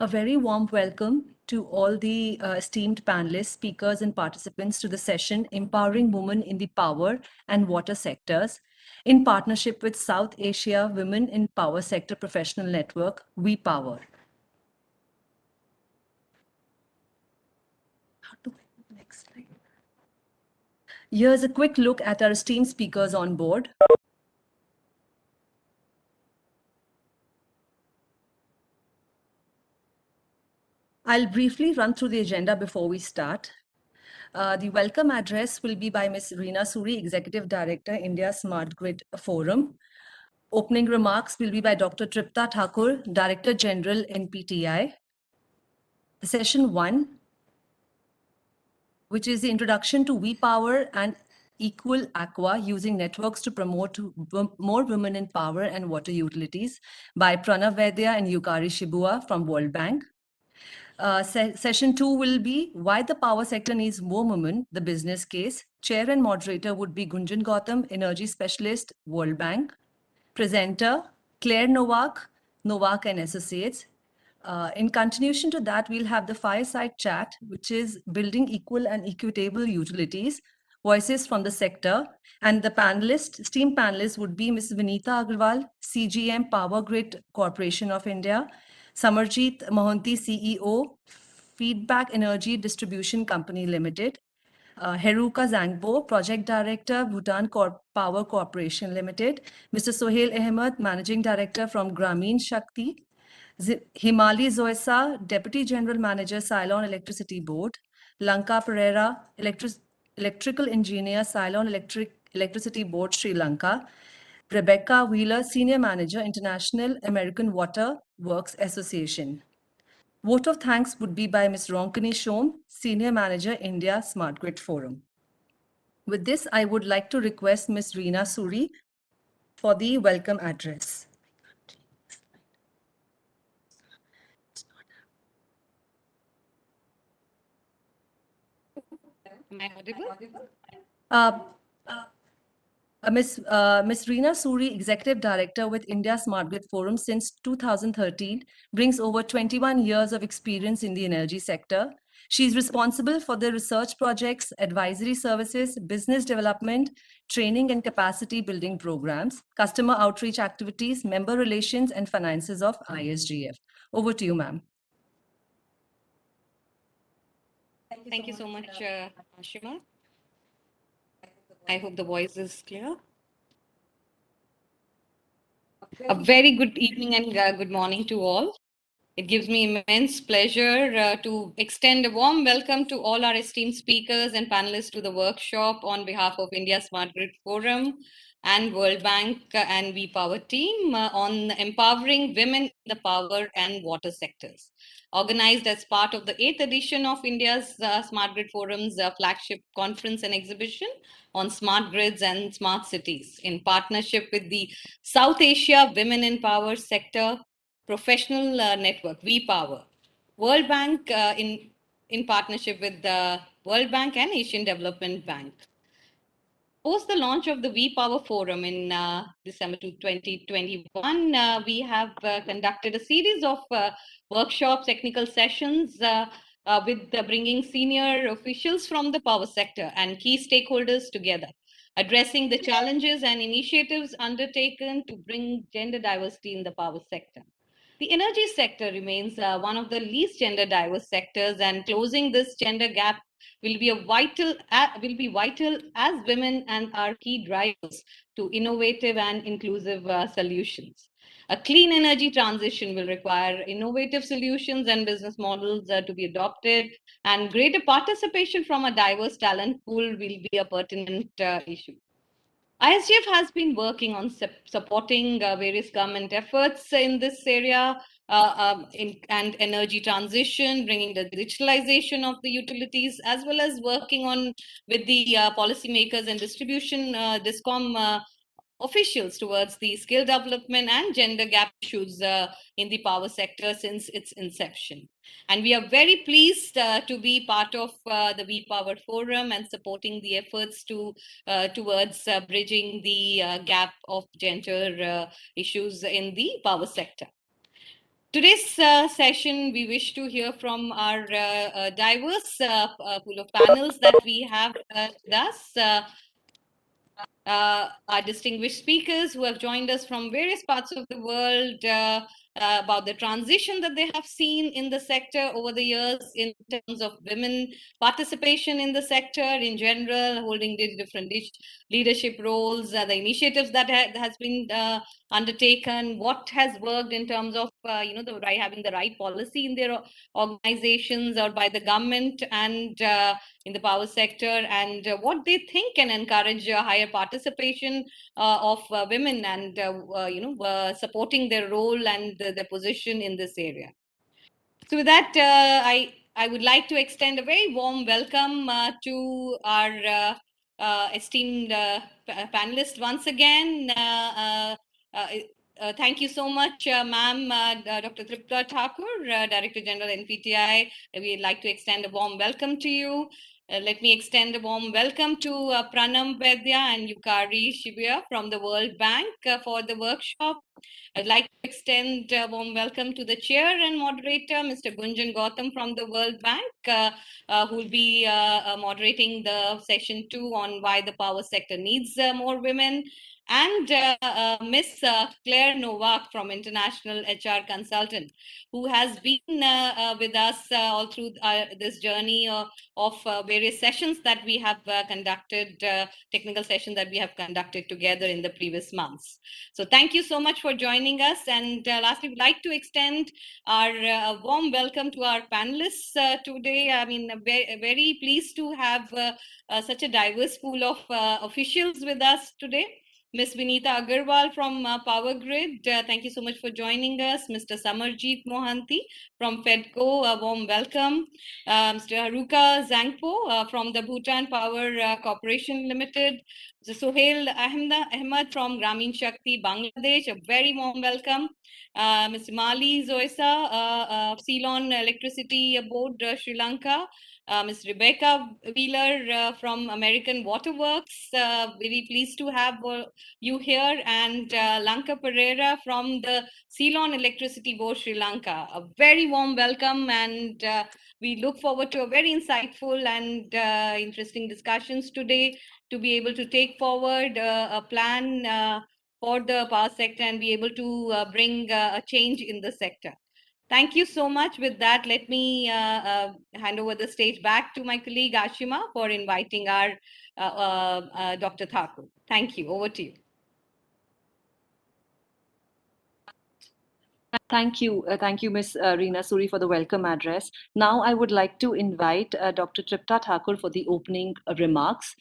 A very warm welcome to all the esteemed panelists, speakers, and participants to the session Empowering Women in the Power and Water Sectors in partnership with South Asia Women in Power Sector Professional Network, WePower. Next slide. Here's a quick look at our esteemed speakers on board. I'll briefly run through the agenda before we start. The welcome address will be by Ms. Reena Suri, Executive Director, India Smart Grid Forum. Opening remarks will be by Dr. Tripta Thakur, Director General, NPTI. Session 1, which is the introduction to WePower and Equal Aqua using networks to promote more women in power and water utilities by Pranav Vaidya and Yukari Shibua from World Bank. Session 2 will be Why the Power Sector Needs More Women, the Business Case. Chair and moderator would be Gunjan Gautam, Energy Specialist, World Bank. Presenter, Claire Novak, Novak and Associates. In continuation to that, we'll have the fireside chat, which is Building Equal and Equitable Utilities, Voices from the Sector. And the panelists, esteemed panelists would be Ms. Vinita Agarwal, CGM Power Grid Corporation of India, Samarjeet Mohanty, CEO, Feedback Energy Distribution Company Limited, Heruka Zangbo, Project Director, Bhutan Power Corporation Limited, Mr. Sohail Ahmed, Managing Director from Grameen Shakti, Himali Zoesa, Deputy General Manager, Ceylon Electricity Board, Lanka Pereira, Electrical Engineer, Ceylon Electricity Board, Sri Lanka, Rebecca Wheeler, Senior Manager, International American Water Works Association. Vote of thanks would be by Ms. Ronkini Shom, Senior Manager, India Smart Grid Forum. With this, I would like to request Ms. Reena Suri for the welcome address. Am I audible? Ms. Reena Suri, Executive Director with India Smart Grid Forum since 2013, brings over 21 years of experience in the energy sector. She is responsible for the research projects, advisory services, business development, training and capacity building programs, customer outreach activities, member relations, and finances of ISGF. Over to you, ma'am. Thank you so much, Shoma. I hope the voice is clear. A very good evening and good morning to all. It gives me immense pleasure to extend a warm welcome to all our esteemed speakers and panelists to the workshop on behalf of India Smart Grid Forum and World Bank and WePower team on empowering women in the power and water sectors. Organized as part of the 8th edition of India's Smart Grid Forum's flagship conference and exhibition on smart grids and smart cities in partnership with the South Asia Women in Power Sector Professional Network, WePower, World Bank in partnership with the World Bank and Asian Development Bank. Post the launch of the WePower Forum in December 2021, we have conducted a series of workshops, technical sessions with bringing senior officials from the power sector and key stakeholders together, addressing the challenges and initiatives undertaken to bring gender diversity in the power sector. The energy sector remains one of the least gender diverse sectors, and closing this gender gap will be vital as women and are key drivers to innovative and inclusive solutions. A clean energy transition will require innovative solutions and business models to be adopted, and greater participation from a diverse talent pool will be a pertinent issue. ISGF has been working on supporting various government efforts in this area and energy transition, bringing the digitalization of the utilities, as well as working on with the policymakers and distribution DISCOM officials towards the skill development and gender gap issues in the power sector since its inception. And we are very pleased to be part of the WePower Forum and supporting the efforts towards bridging the gap of gender issues in the power sector. Today's session, we wish to hear from our diverse pool of panels that we have with us. Our distinguished speakers who have joined us from various parts of the world about the transition that they have seen in the sector over the years in terms of women participation in the sector in general, holding different leadership roles, the initiatives that has been undertaken, what has worked in terms of having the right policy in their organizations or by the government and in the power sector, and what they think can encourage higher participation of women and supporting their role and their position in this area. So with that, I would like to extend a very warm welcome to our esteemed panelists once again. Thank you so much, ma'am, Dr. Tripta Thakur, Director General NPTI. We'd like to extend a warm welcome to you. Let me extend a warm welcome to Pranam Vaidya and Yukari Shibia from the World Bank for the workshop. I'd like to extend a warm welcome to the chair and moderator, Mr. Gunjan Gautam from the World Bank, who will be moderating the session 2 on why the power sector needs more women, and Miss Claire Novak from International HR Consultant, who has been with us all through this journey of various sessions that we have conducted, technical sessions that we have conducted together in the previous months. So thank you so much for joining us. And lastly, we'd like to extend our warm welcome to our panelists today. I mean, very, very pleased to have such a diverse pool of officials with us today. Ms. Vinita Agarwal from Power Grid, thank you so much for joining us. Mr. Samarjeet Mohanty from FEDCO, a warm welcome. Mr. Haruka Zangpo from the Bhutan Power Corporation Limited. Mr. Sohail Ahmed from Grameen Shakti, Bangladesh, a very warm welcome. Mr. Mali Zoisa, Ceylon Electricity Board, Sri Lanka. Ms. Rebecca Wheeler from American Waterworks, very pleased to have you here, and Lanka Pereira from the Ceylon Electricity Board, Sri Lanka. A very warm welcome, and we look forward to a very insightful and interesting discussions today to be able to take forward a plan for the power sector and be able to bring a change in the sector. Thank you so much. With that, let me hand over the stage back to my colleague Ashima for inviting our Dr. Thakur. Thank you. Over to you. Thank you, Ms. Reena Suri, for the welcome address. Now I would like to invite Dr. Tripta Thakur for the opening remarks.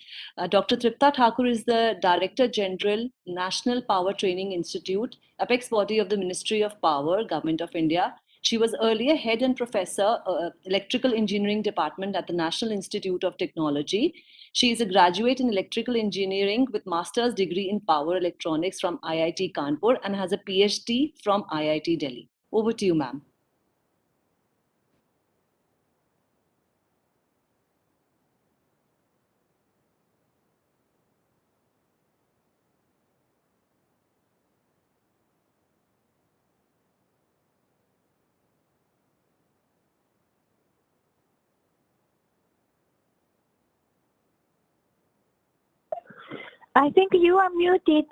Dr. Tripta Thakur is the Director General, National Power Training Institute, apex body of the Ministry of Power, Government of India. She was earlier head and professor, Electrical Engineering Department at the National Institute of Technology. She is a graduate in electrical engineering with master's degree in power electronics from IIT Kanpur and has a PhD from IIT Delhi. Over to you, ma'am. I think you are muted.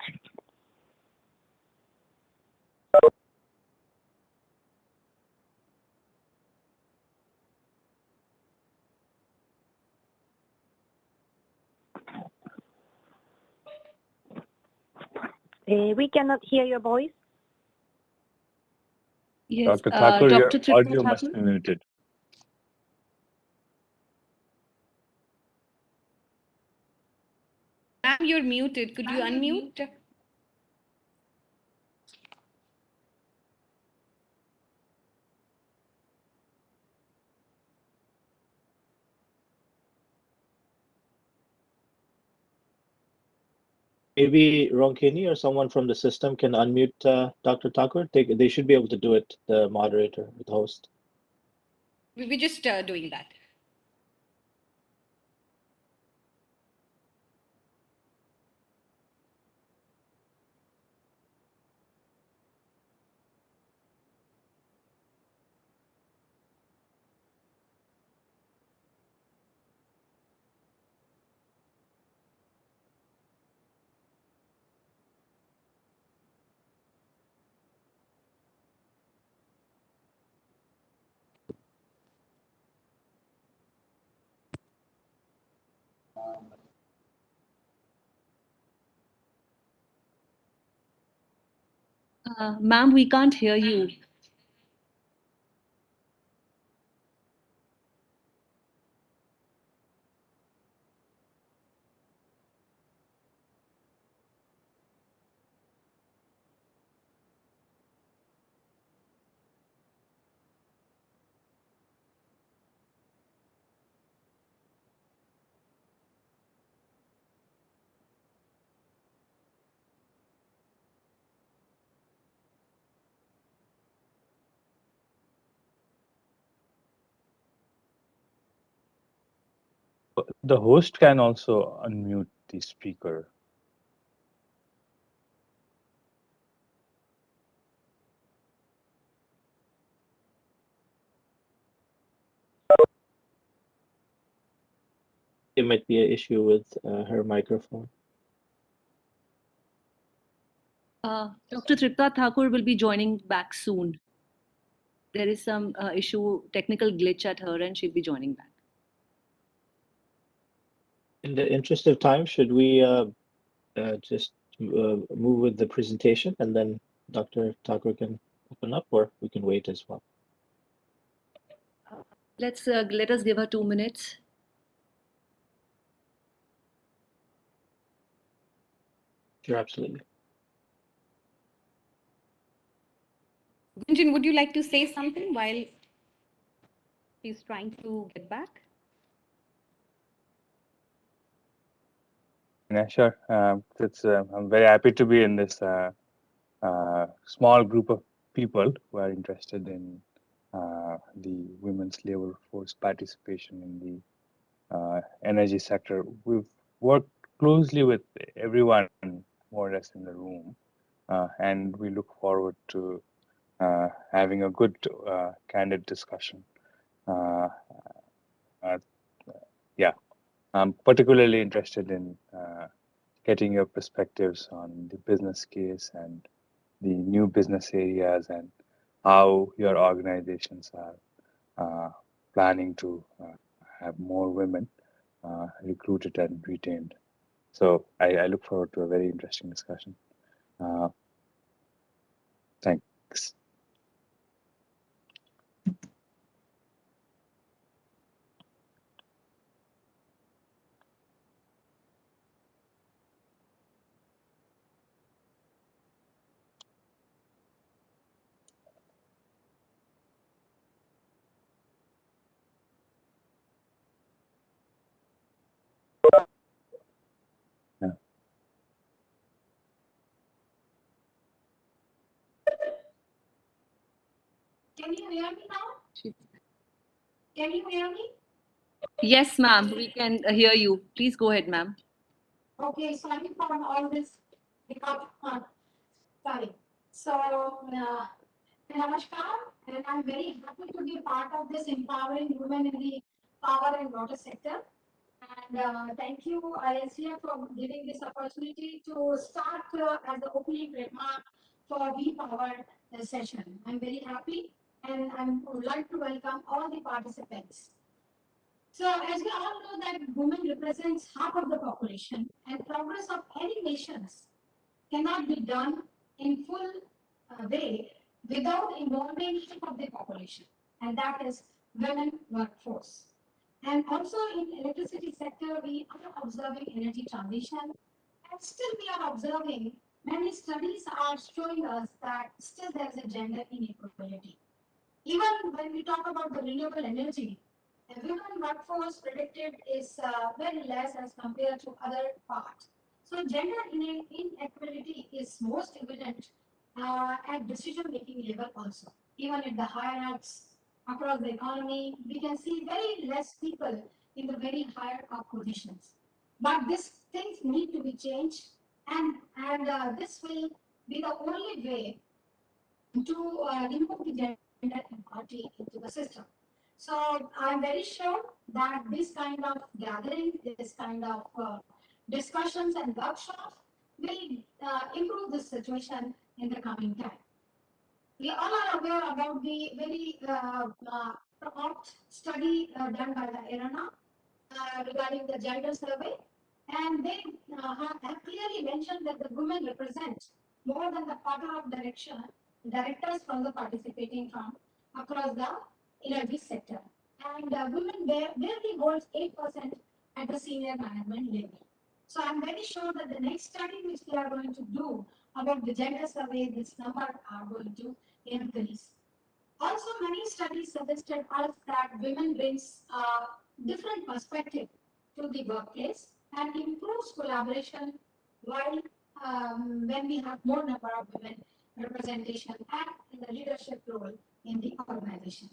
We cannot hear your voice. Yes, Dr. Thakur, your Dr. audio must be muted. Ma'am, you're muted. Could you unmute? Maybe Ronkini or someone from the system can unmute Dr. Thakur. They should be able to do it, the moderator, the host. We're just doing that. Ma'am, we can't hear you. The host can also unmute the speaker. It might be an issue with her microphone. Dr. Tripta Thakur will be joining back soon. There is some technical glitch at her end. She'll be joining back. In the interest of time, should we just move with the presentation and then Dr. Thakur can open up, or we can wait as well? Let us give her 2 minutes. Sure, absolutely. Gunjan, would you like to say something while she's trying to get back? Yeah, sure. I'm very happy to be in this small group of people who are interested in the women's labor force participation in the energy sector. We've worked closely with everyone more or less in the room, and we look forward to having a good, candid discussion. Yeah, I'm particularly interested in getting your perspectives on the business case and the new business areas and how your organizations are planning to have more women recruited and retained. So I look forward to a very interesting discussion. Thanks. Yeah. Can you hear me now? Can you hear me? Yes, ma'am, we can hear you. Please go ahead, ma'am. Okay, sorry for all this. Sorry. So, Namaskar, and I'm very happy to be part of this empowering women in the power and water sector. And thank you, ISGF, for giving this opportunity to start as the opening remark for WePower session. I'm very happy, and I would like to welcome all the participants. So, as we all know that women represents half of the population, and progress of any nations cannot be done in full way without involving half of the population, and that is women workforce. And also in electricity sector, we are observing energy transition, and still we are observing many studies are showing us that still there is a gender inequality. Even when we talk about the renewable energy, the women workforce predicted is very less as compared to other parts. So gender inequality is most evident at decision-making level also. Even at the higher ups across the economy, we can see very less people in the very higher up positions. But these things need to be changed, and this will be the only way to remove the gender inequality into the system. So I'm very sure that this kind of gathering, this kind of discussions and workshops will improve the situation in the coming time. We all are aware about the very prompt study done by the IRADE regarding the gender survey, and they have clearly mentioned that the women represent more than the quarter of directors from the participating from across the energy sector. And women barely holds 8% at the senior management level. So I'm very sure that the next study which we are going to do about the gender survey, this number are going to increase. Also, many studies suggested us that women brings a different perspective to the workplace and improves collaboration while when we have more number of women representation and in the leadership role in the organization.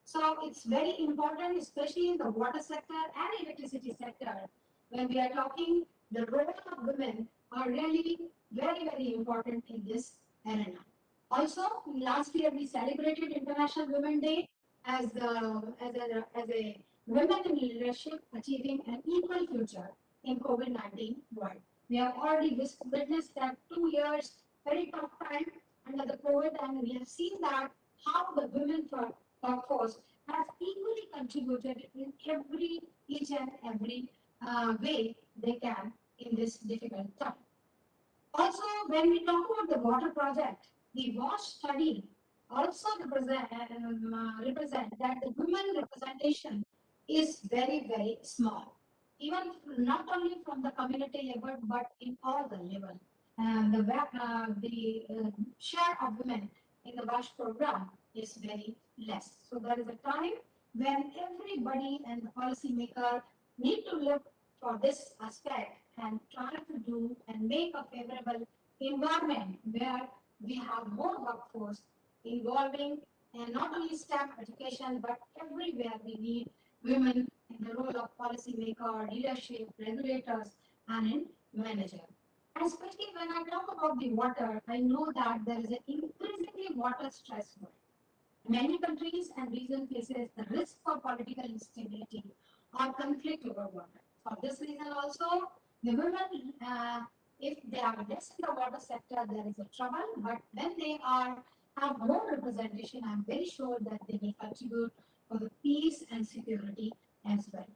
So it's very important, especially in the water sector and electricity sector, when we are talking, the role of women are really very, very important in this arena. Also, last year we celebrated International Women Day as a women in leadership achieving an equal future in COVID-19 world. We have already witnessed that 2 years very tough time under the COVID, and we have seen that how the women workforce has equally contributed in each and every way they can in this difficult time. Also, when we talk about the water project, the WASH study also represent that the women representation is very, very small. Even not only from the community level, but in all the level. And the share of women in the WASH program is very less. So there is a time when everybody and the policymaker need to look for this aspect and try to do and make a favorable environment where we have more workforce involving and not only STEM education, but everywhere we need women in the role of policymaker, leadership, regulators, and in manager. And especially when I talk about the water, I know that there is an increasingly water stress world. Many countries and regions faces the risk for political instability or conflict over water. For this reason also, the women, if they are less in the water sector, there is a trouble. But when they have more representation, I'm very sure that they will contribute for the peace and security as well.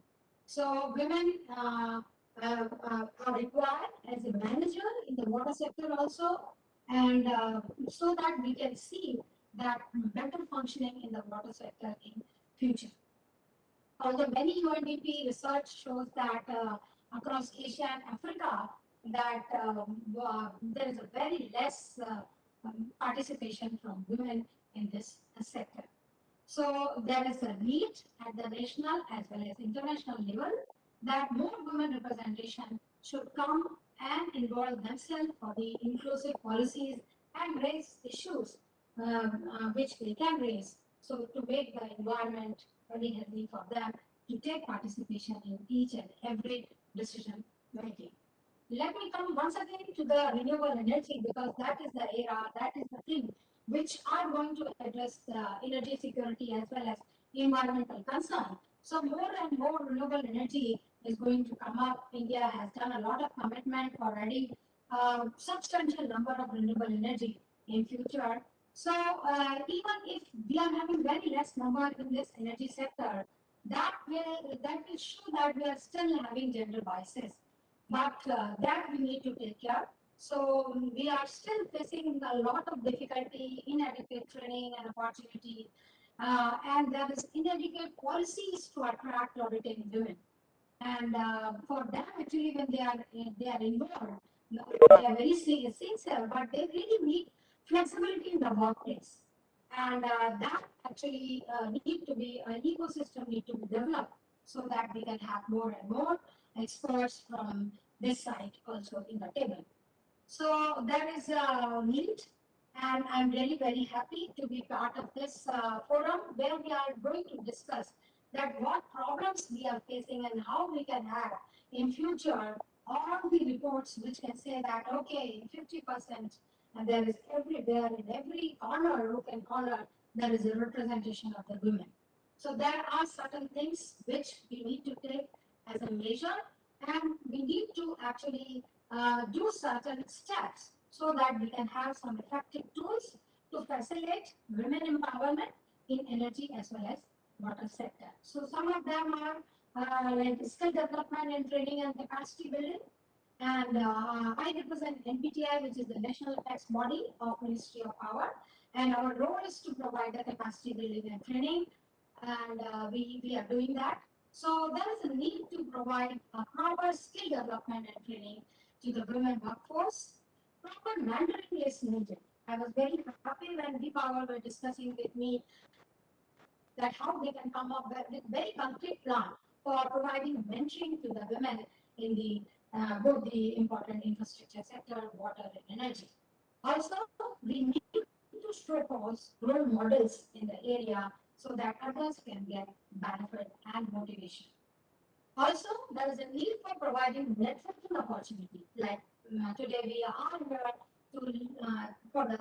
So women are required as a manager in the water sector also, and so that we can see that better functioning in the water sector in future. Although many UNDP research shows that across Asia and Africa, that there is a very less participation from women in this sector. So there is a need at the national as well as international level that more women representation should come and involve themselves for the inclusive policies and raise issues which they can raise. So to make the environment very healthy for them to take participation in each and every decision making. Let me come once again to the renewable energy, because that is the era, that is the thing which are going to address the energy security as well as environmental concern. So more and more renewable energy is going to come up. India has done a lot of commitment for already substantial number of renewable energy in future. So even if we are having very less number in this energy sector, that will show that we are still having gender biases, but that we need to take care. So we are still facing a lot of difficulty, inadequate training and opportunity, and there is inadequate policies to attract or retain women. And for them, actually, when they are involved, they are very sincere, but they really need flexibility in the workplace. And that actually need to be an ecosystem need to be developed so that we can have more and more experts from this side also in the table. So there is a need, and I'm really very happy to be part of this forum where we are going to discuss that what problems we are facing and how we can have in future all the reports which can say that okay, 50%, and there is everywhere in every corner, nook and corner, there is a representation of the women. So there are certain things which we need to take as a measure, and we need to actually do certain steps so that we can have some effective tools to facilitate women empowerment in energy as well as water sector. So some of them are like skill development and training and capacity building. And I represent NPTI, which is the National Tax Body of Ministry of Power. And our role is to provide the capacity building and training. And we are doing that. So there is a need to provide proper skill development and training to the women workforce. Proper mentoring is needed. I was very happy when WePower were discussing with me that how they can come up with very concrete plan for providing mentoring to the women in the both the important infrastructure sector, water and energy. Also, we need to propose role models in the area so that others can get benefit and motivation. Also, there is a need for providing networking opportunity. Like today, we are here to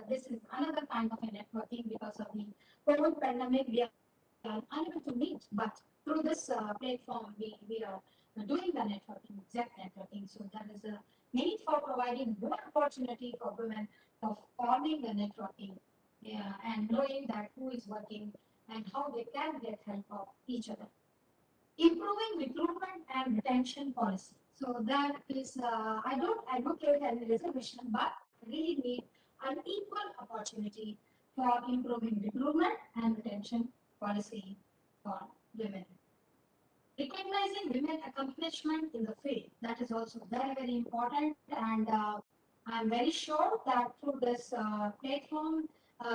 this is another kind of a networking because of the COVID pandemic. We are unable to meet, but through this platform, we are doing the networking, exact networking. So there is a need for providing more opportunity for women of forming the networking, and knowing that who is working and how they can get help of each other. Improving recruitment and retention policy. So that is, I don't advocate any reservation, but really need an equal opportunity for improving recruitment and retention policy for women. Recognizing women accomplishment in the field, that is also very, very important. And I'm very sure that through this platform,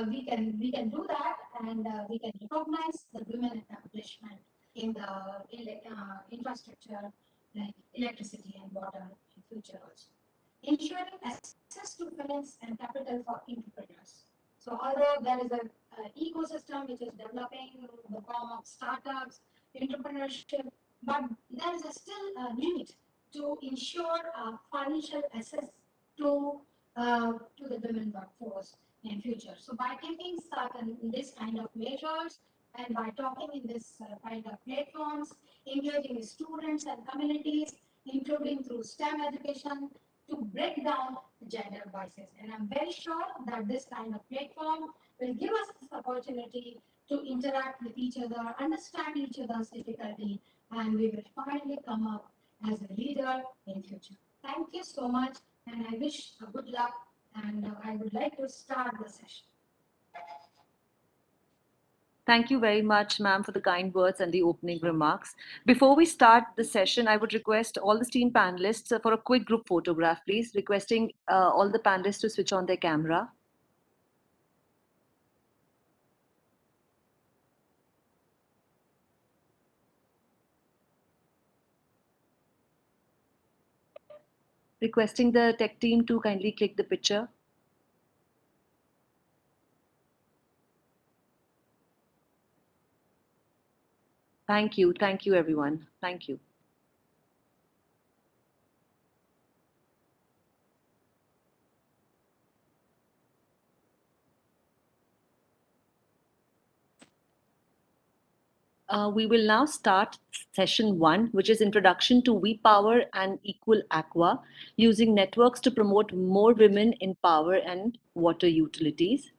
we can do that, and we can recognize the women accomplishment in the infrastructure like electricity and water in future also. Ensuring access to finance and capital for entrepreneurs. So although there is a ecosystem which is developing in the form of startups, entrepreneurship, but there is a still a need to ensure financial access to the women workforce in future. So by taking certain this kind of measures and by talking in this kind of platforms, engaging students and communities, including through STEM education, to break down gender biases. And I'm very sure that this kind of platform will give us this opportunity to interact with each other, understand each other's difficulty, and we will finally come up as a leader in future. Thank you so much, and I wish good luck, and I would like to start the session. Thank you very much, ma'am, for the kind words and the opening remarks. Before we start the session, I would request all the esteemed panelists for a quick group photograph, please, requesting all the panelists to switch on their camera. Requesting the tech team to kindly click the picture. Thank you everyone. Thank you. We will now start session 1, which is Introduction to WePower and APUEA, using networks to promote more women in power and water utilities.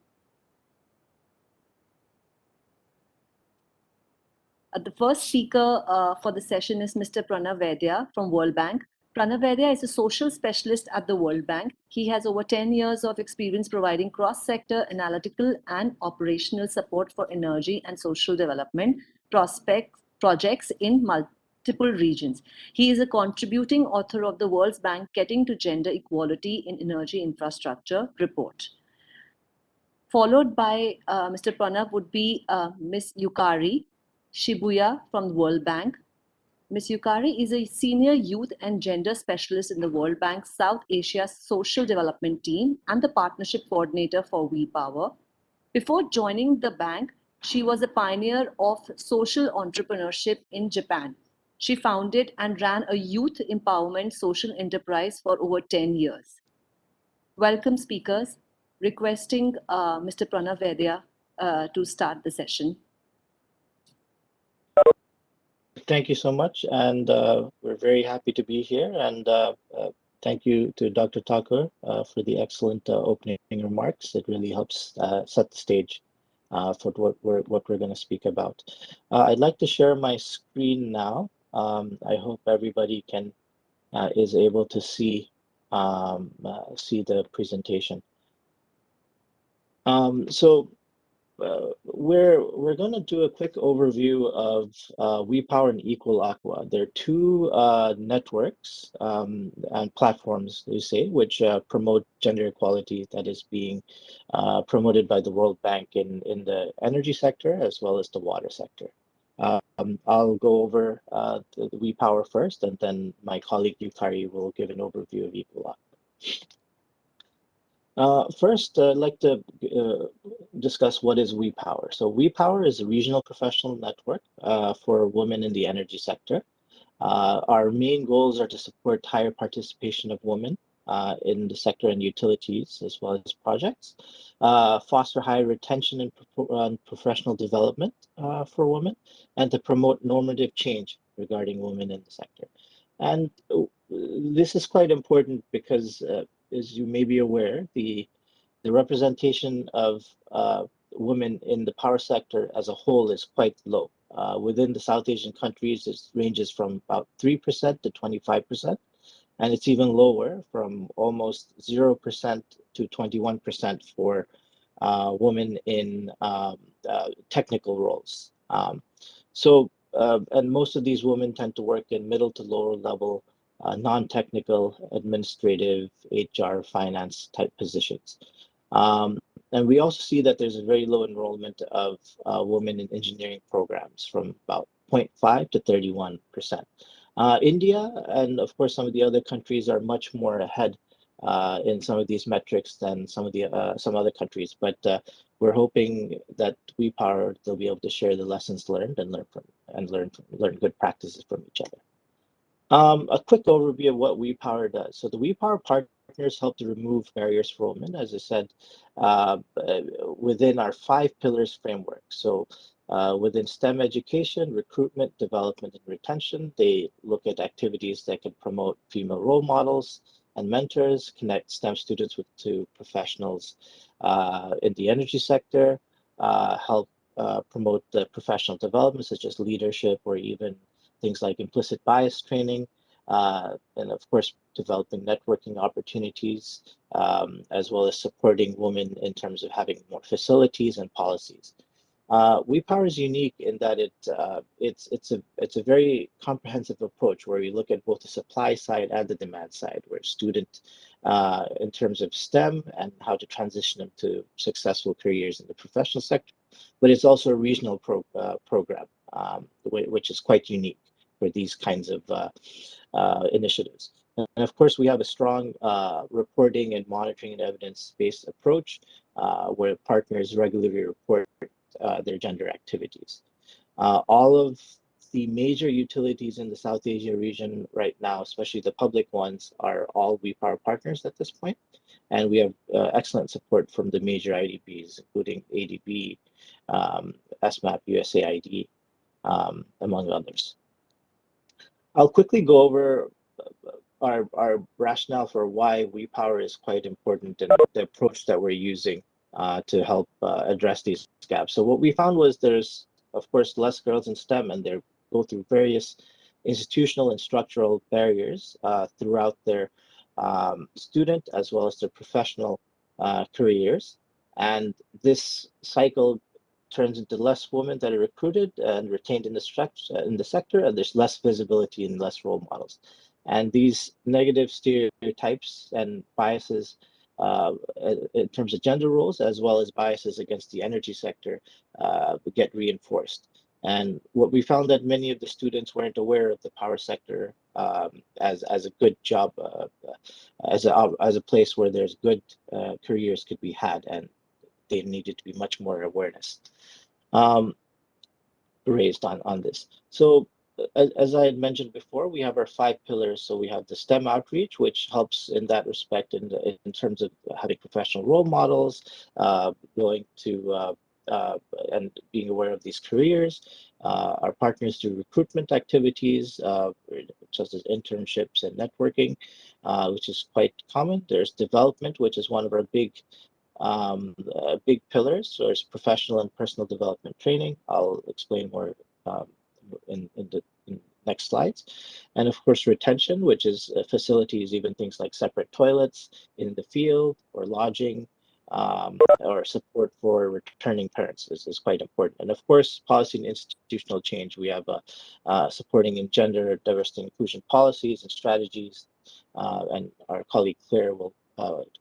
The first speaker for the session is Mr. Pranav Vaidya from World Bank. Pranav Vaidya is a social specialist at the World Bank. He has over 10 years of experience providing cross-sector analytical and operational support for energy and social development projects in multiple regions. He is a contributing author of the World Bank Getting to Gender Equality in Energy Infrastructure report. Followed by Mr. Pranav would be Ms. Yukari Shibuya from the World Bank. Ms. Yukari is a senior youth and gender specialist in the World Bank South Asia Social Development Team and the partnership coordinator for WePower. Before joining the bank, she was a pioneer of social entrepreneurship in Japan. She founded and ran a youth empowerment social enterprise for over 10 years. Welcome, speakers. Requesting Mr. Pranav Vaidya to start the session. Thank you so much, and we're very happy to be here. And thank you to Dr. Thakur for the excellent opening remarks. It really helps set the stage for what we're going to speak about. I'd like to share my screen now. I hope everybody is able to see see the presentation. So we're going to do a quick overview of WePower and Equal APUEA. They're two networks and platforms, you say, which promote gender equality that is being promoted by the World Bank in the energy sector as well as the water sector. I'll go over the WePower first, and then my colleague Yukari will give an overview of Equal APUEA. First, I'd like to discuss what is WePower. So WePower is a regional professional network for women in the energy sector. Our main goals are to support higher participation of women in the sector and utilities as well as projects, foster higher retention and professional development for women, and to promote normative change regarding women in the sector. And this is quite important because, as you may be aware, the representation of women in the power sector as a whole is quite low. Within the South Asian countries, it ranges from about 3% to 25%, and it's even lower from almost 0% to 21% for women in technical roles. And most of these women tend to work in middle to lower level, non-technical, administrative, HR, finance type positions. And we also see that there's a very low enrollment of women in engineering programs, from about 0.5 to 31%. India and of course some of the other countries are much more ahead in some of these metrics than some other countries, but we're hoping that WePower, they'll be able to share the lessons learned and learn good practices from each other. A quick overview of what WePower does. So the WePower partners help to remove barriers for women, as I said, within our 5 pillars framework. So within STEM education, recruitment, development, and retention, they look at activities that can promote female role models and mentors, connect STEM students to professionals in the energy sector, help promote the professional development, such as leadership or even things like implicit bias training, and of course, developing networking opportunities, as well as supporting women in terms of having more facilities and policies. WePower is unique in that it's a very comprehensive approach where we look at both the supply side and the demand side, where students in terms of STEM and how to transition them to successful careers in the professional sector, but it's also a regional program, which is quite unique for these kinds of initiatives. And of course, we have a strong reporting and monitoring and evidence-based approach where partners regularly report their gender activities. All of the major utilities in the South Asia region right now, especially the public ones, are all WePower partners at this point. And we have excellent support from the major IDBs, including ADB, SMAP, USAID, among others. I'll quickly go over our rationale for why WePower is quite important and the approach that we're using to help address these gaps. So what we found was there's, of course, less girls in STEM, and they go through various institutional and structural barriers throughout their student as well as their professional careers. And this cycle turns into less women that are recruited and retained in the sector, and there's less visibility and less role models. And these negative stereotypes and biases in terms of gender roles, as well as biases against the energy sector, get reinforced. And what we found that many of the students weren't aware of the power sector as a good job, as a place where there's good careers could be had, and there needed to be much more awareness raised on this. So as I had mentioned before, we have our 5 pillars. So we have the STEM outreach, which helps in that respect in terms of having professional role models, going to and being aware of these careers. Our partners do recruitment activities, such as internships and networking, which is quite common. There's development, which is one of our big pillars. So there's professional and personal development training. I'll explain more in the next slides. And of course, retention, which is facilities, even things like separate toilets in the field or lodging, or support for returning parents is quite important. And of course, policy and institutional change. We have supporting in gender diversity and inclusion policies and strategies, and our colleague Claire will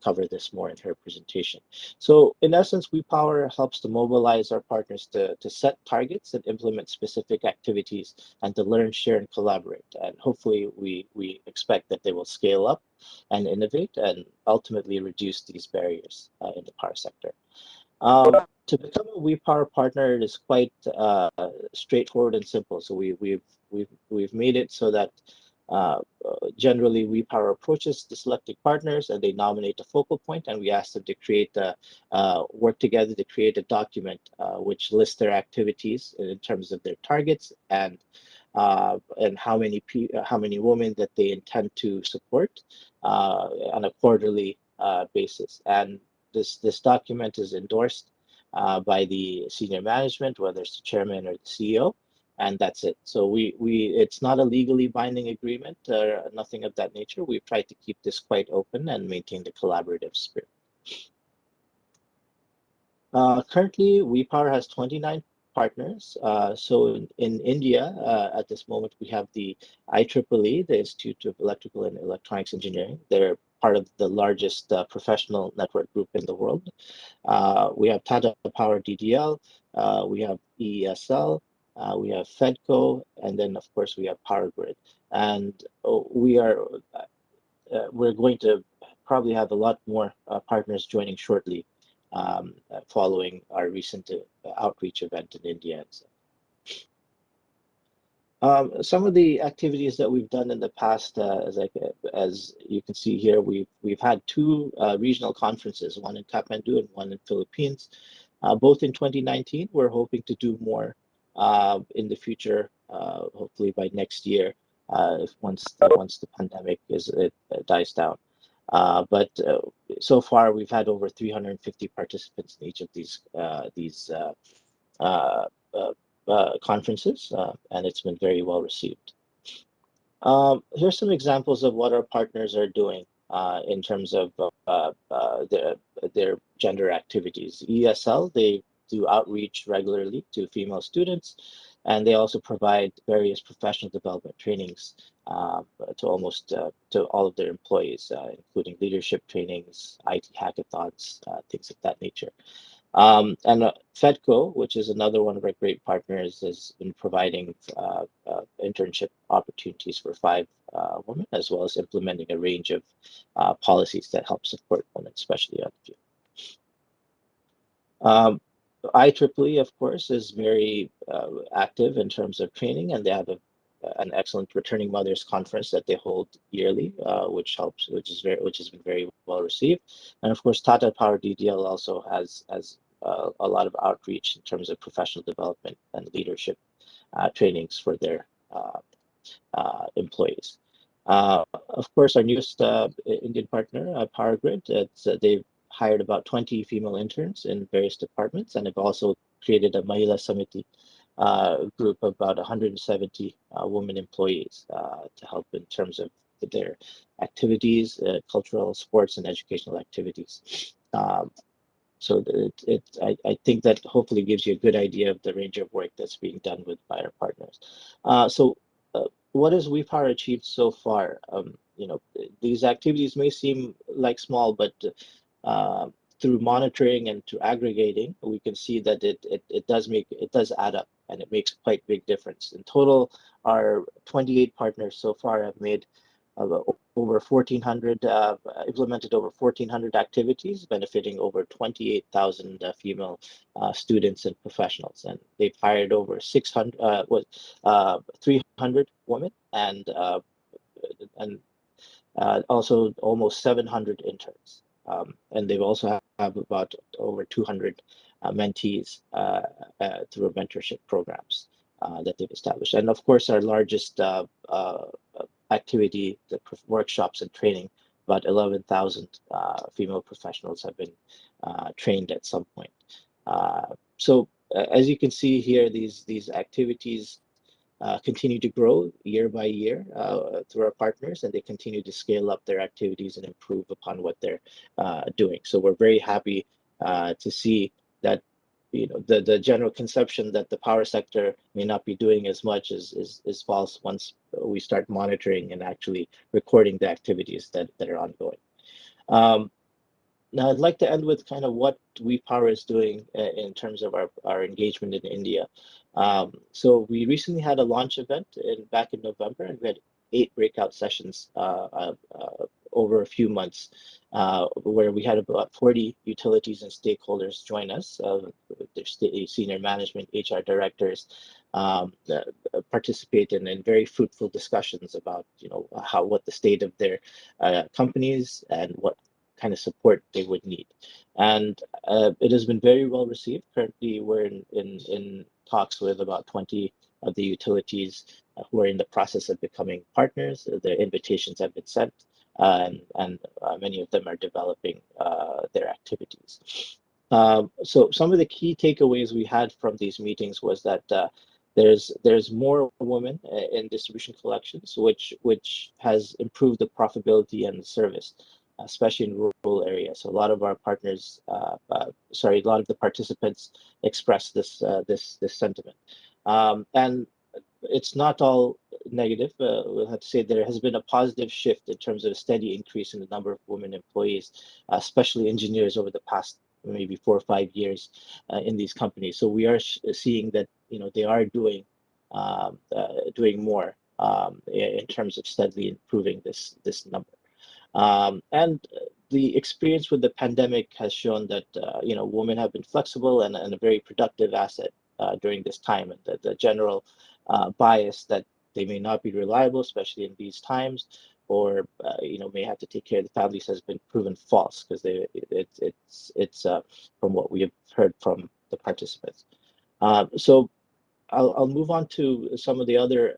cover this more in her presentation. So in essence, WePower helps to mobilize our partners to set targets and implement specific activities and to learn, share, and collaborate. And hopefully we expect that they will scale up and innovate and ultimately reduce these barriers in the power sector. To become a WePower partner, it is quite straightforward and simple. So we've made it so that generally WePower approaches the selected partners and they nominate a focal point, and we ask them to create work together to create a document which lists their activities in terms of their targets and how many women that they intend to support on a quarterly basis. And this document is endorsed by the senior management, whether it's the chairman or the CEO, and that's it. So it's not a legally binding agreement or nothing of that nature. We've tried to keep this quite open and maintain the collaborative spirit. Currently, WePower has 29 partners. So in India, at this moment, we have the IEEE, the Institute of Electrical and Electronics Engineering. They're part of the largest professional network group in the world. We have Tata Power DDL, we have EESL, we have FEDCO, and then of course we have Power Grid. And we're going to probably have a lot more partners joining shortly following our recent outreach event in India. Some of the activities that we've done in the past, as you can see here, we've had two regional conferences, one in Kathmandu and one in Philippines, both in 2019. We're hoping to do more in the future, hopefully by next year, once the pandemic dies down. But so far, we've had over 350 participants in each of these conferences, and it's been very well received. Here's some examples of what our partners are doing in terms of their gender activities. ESL, they do outreach regularly to female students, and they also provide various professional development trainings to all of their employees, including leadership trainings, IT hackathons, things of that nature. And FEDCO, which is another one of our great partners, has been providing internship opportunities for 5 women, as well as implementing a range of policies that help support women, especially on the field. IEEE, of course, is very active in terms of training, and they have an excellent Returning Mothers Conference that they hold yearly, which has been very well received. And of course, Tata Power DDL also has a lot of outreach in terms of professional development and leadership trainings for their employees. Of course, our newest Indian partner, Power Grid, they've hired about 20 female interns in various departments, and have also created a Mahila Samiti group of about 170 women employees to help in terms of their activities, cultural, sports, and educational activities. So I think that hopefully gives you a good idea of the range of work that's being done by our partners. So what has WePower achieved so far? These activities may seem like small, but through monitoring and to aggregating, we can see that it does add up, and it makes quite big difference. In total, our 28 partners so far have made over 1,400 implemented over 1,400 activities, benefiting over 28,000 female students and professionals, and they've hired over 300 women, and also almost 700 interns. And they've also have about over 200 mentees through mentorship programs that they've established. And of course, our largest activity, the workshops and training, about 11,000 female professionals have been trained at some point. So as you can see here, these activities continue to grow year by year through our partners, and they continue to scale up their activities and improve upon what they're doing. So we're very happy to see that the general conception that the power sector may not be doing as much is false once we start monitoring and actually recording the activities that are ongoing. Now, I'd like to end with kind of what WePower is doing in terms of our engagement in India. So we recently had a launch event back in November, and we had 8 breakout sessions over a few months, where we had about 40 utilities and stakeholders join us, their senior management, HR directors, participate in very fruitful discussions about what the state of their companies and what kind of support they would need. And it has been very well received. Currently, we're in talks with about 20 of the utilities who are in the process of becoming partners. Their invitations have been sent, and many of them are developing their activities. So some of the key takeaways we had from these meetings was that there's more women in distribution collections, which has improved the profitability and the service, especially in rural areas. So a lot of our partners, a lot of the participants expressed this sentiment, and it's not all negative. We'll have to say there has been a positive shift in terms of a steady increase in the number of women employees, especially engineers, over the past maybe 4 or 5 years in these companies. So we are seeing that they are doing more in terms of steadily improving this number. And the experience with the pandemic has shown that women have been flexible and a very productive asset during this time, and the general bias that they may not be reliable, especially in these times, or may have to take care of the families, has been proven false, because it's from what we have heard from the participants. So I'll move on to some of the other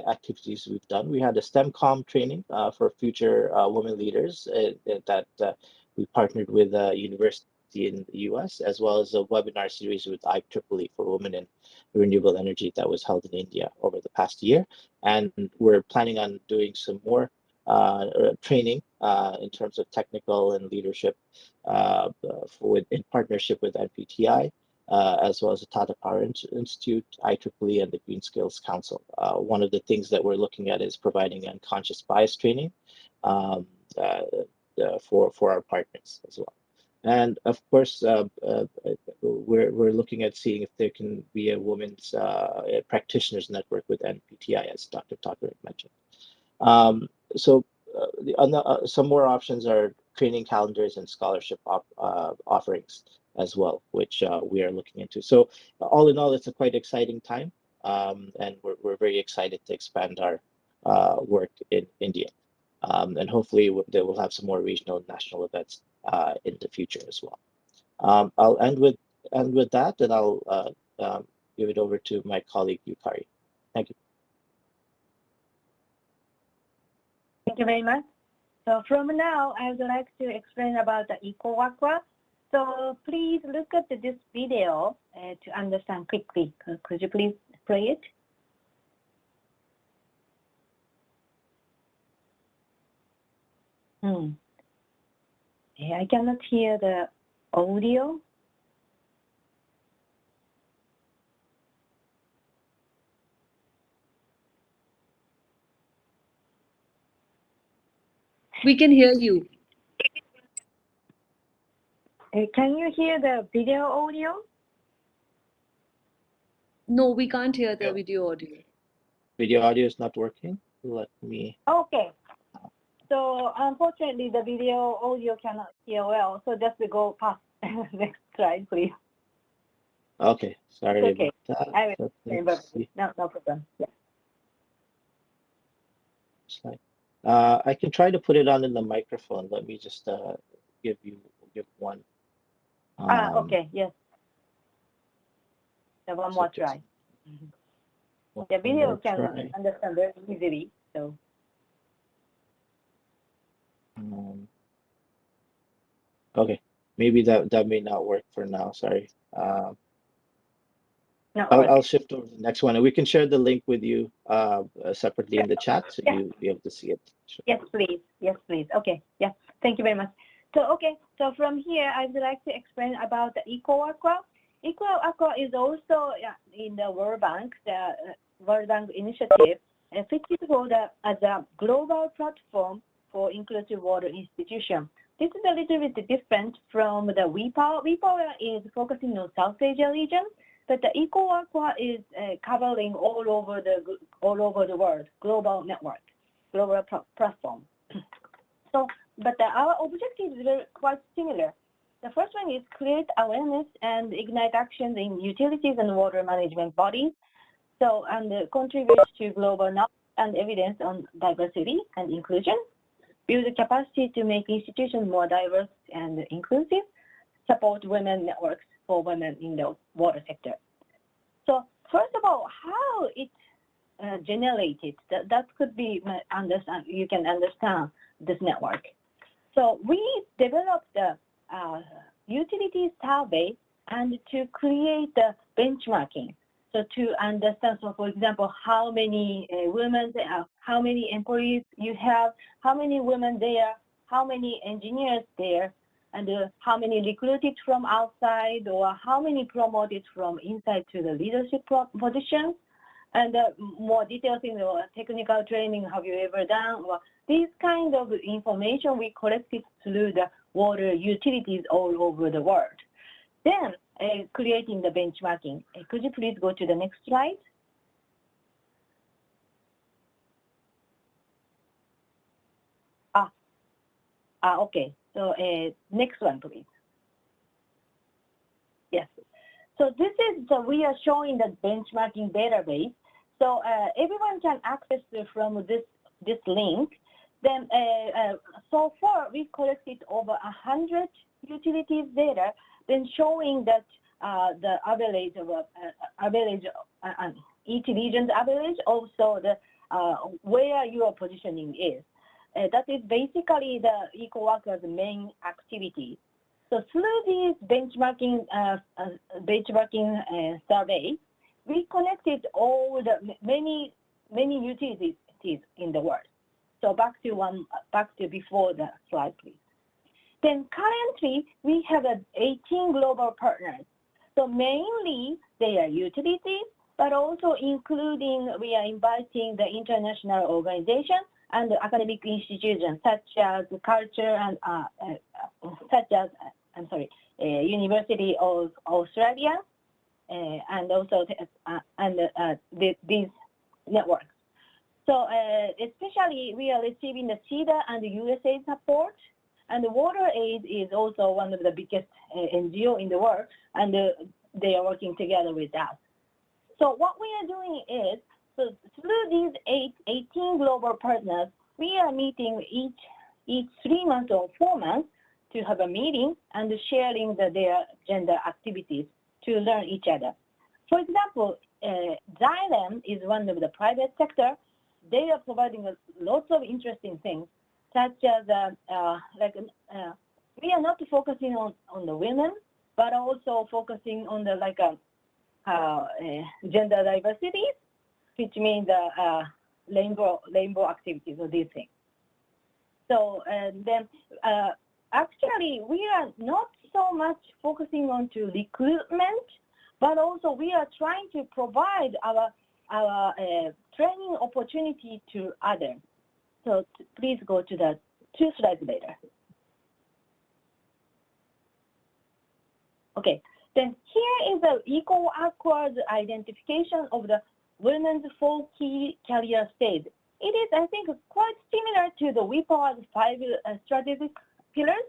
activities we've done. We had a STEMCom training for future women leaders that we partnered with a university in the US, as well as a webinar series with IEEE for Women in Renewable Energy that was held in India over the past year. And we're planning on doing some more training in terms of technical and leadership in partnership with NPTI, as well as the Tata Power Institute, IEEE, and the Green Skills Council. One of the things that we're looking at is providing unconscious bias training for our partners as well. And of course, we're looking at seeing if there can be a women's practitioners network with NPTI, as Dr. Thakur mentioned. So some more options are training calendars and scholarship offerings as well, which we are looking into. So all in all, it's a quite exciting time, and we're very excited to expand our work in India. And hopefully they will have some more regional and national events in the future as well. I'll end with that, and I'll give it over to my colleague Yukari. Thank you. Thank you very much. So from now, I would like to explain about the EcoAqua. So please look at this video to understand quickly. Could you please play it? I cannot hear the audio. We can hear you. Can you hear the video audio? No, we can't hear the video audio. Video audio is not working. Let me. Okay. So unfortunately, the video audio cannot hear well. So just go past next slide, please. Okay, sorry It's okay. about that. I will. No problem. Yeah. Slide. I can try to put it on in the microphone. Let me just give one. Okay. Yes. So one more try. The video can understand very easily. So. Okay, maybe that may not work for now. Sorry. I'll shift over to the next one, and we can share the link with you separately in the chat, so you be able to see it. Sure. Yes, please. Yes, please. Okay. Yeah. Thank you very much. So, okay. So from here, I would like to explain about the EcoAqua. EcoAqua is also in the World Bank, the World Bank initiative, and fitted for as a global platform for inclusive water institution. This is a little bit different from the WePower. WePower is focusing on South Asia region, but the EcoAqua is covering all over the world, global network, global platform. So, but our objectives are quite similar. The first one is create awareness and ignite actions in utilities and water management bodies. So, and contribute to global knowledge and evidence on diversity and inclusion. Build the capacity to make institutions more diverse and inclusive. Support women networks for women in the water sector. So, first of all, how it generated, that could be you can understand this network. So we developed the utility survey and to create the benchmarking. So to understand, so for example, how many women, how many employees you have, how many women there, how many engineers there, and how many recruited from outside, or how many promoted from inside to the leadership positions, and more details in the technical training have you ever done. Well, these kind of information we collected through the water utilities all over the world. Then creating the benchmarking. Could you please go to the next slide? Okay. So next one, please. Yes. So this is we are showing the benchmarking database. So everyone can access from this link. Then so far we collected over 100 utilities data, then showing that the average of each region's average, also the where your positioning is. That is basically the EcoWorker's main activity. So through these benchmarking survey, we connected all the many utilities in the world. So back to before the slide, please. Then currently we have 18 global partners. So mainly they are utilities, but also including we are inviting the international organization and the academic institutions such as culture and University of Australia, and also these networks. So especially we are receiving the CEDA and the USAID support, and the WaterAid is also one of the biggest NGO in the world, and they are working together with us. So what we are doing is, so through these 18 global partners, we are meeting each 3 months or 4 months to have a meeting and sharing their gender activities to learn each other. For example, Xylem is one of the private sector. They are providing lots of interesting things, such as we are not focusing on the women, but also focusing on the gender diversity, which means rainbow activities or these things. So then actually we are not so much focusing on to recruitment, but also we are trying to provide our training opportunity to others. So please go to the 2 slides later. Okay, then here is the EcoWorker's identification of the women's 4 key career stage. It is, I think, quite similar to the WePower's 5 strategic pillars.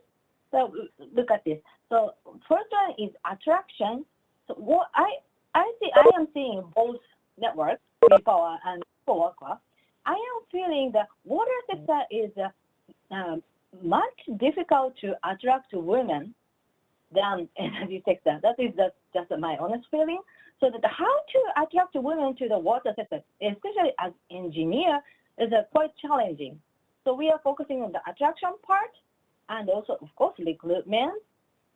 So look at this. So first one is attraction. So what I am seeing both networks, WePower and EcoWorker. I am feeling the water sector is much difficult to attract women than energy sector. That is just my honest feeling. So that how to attract women to the water sector, especially as engineer, is quite challenging. So we are focusing on the attraction part, and also, of course, recruitment,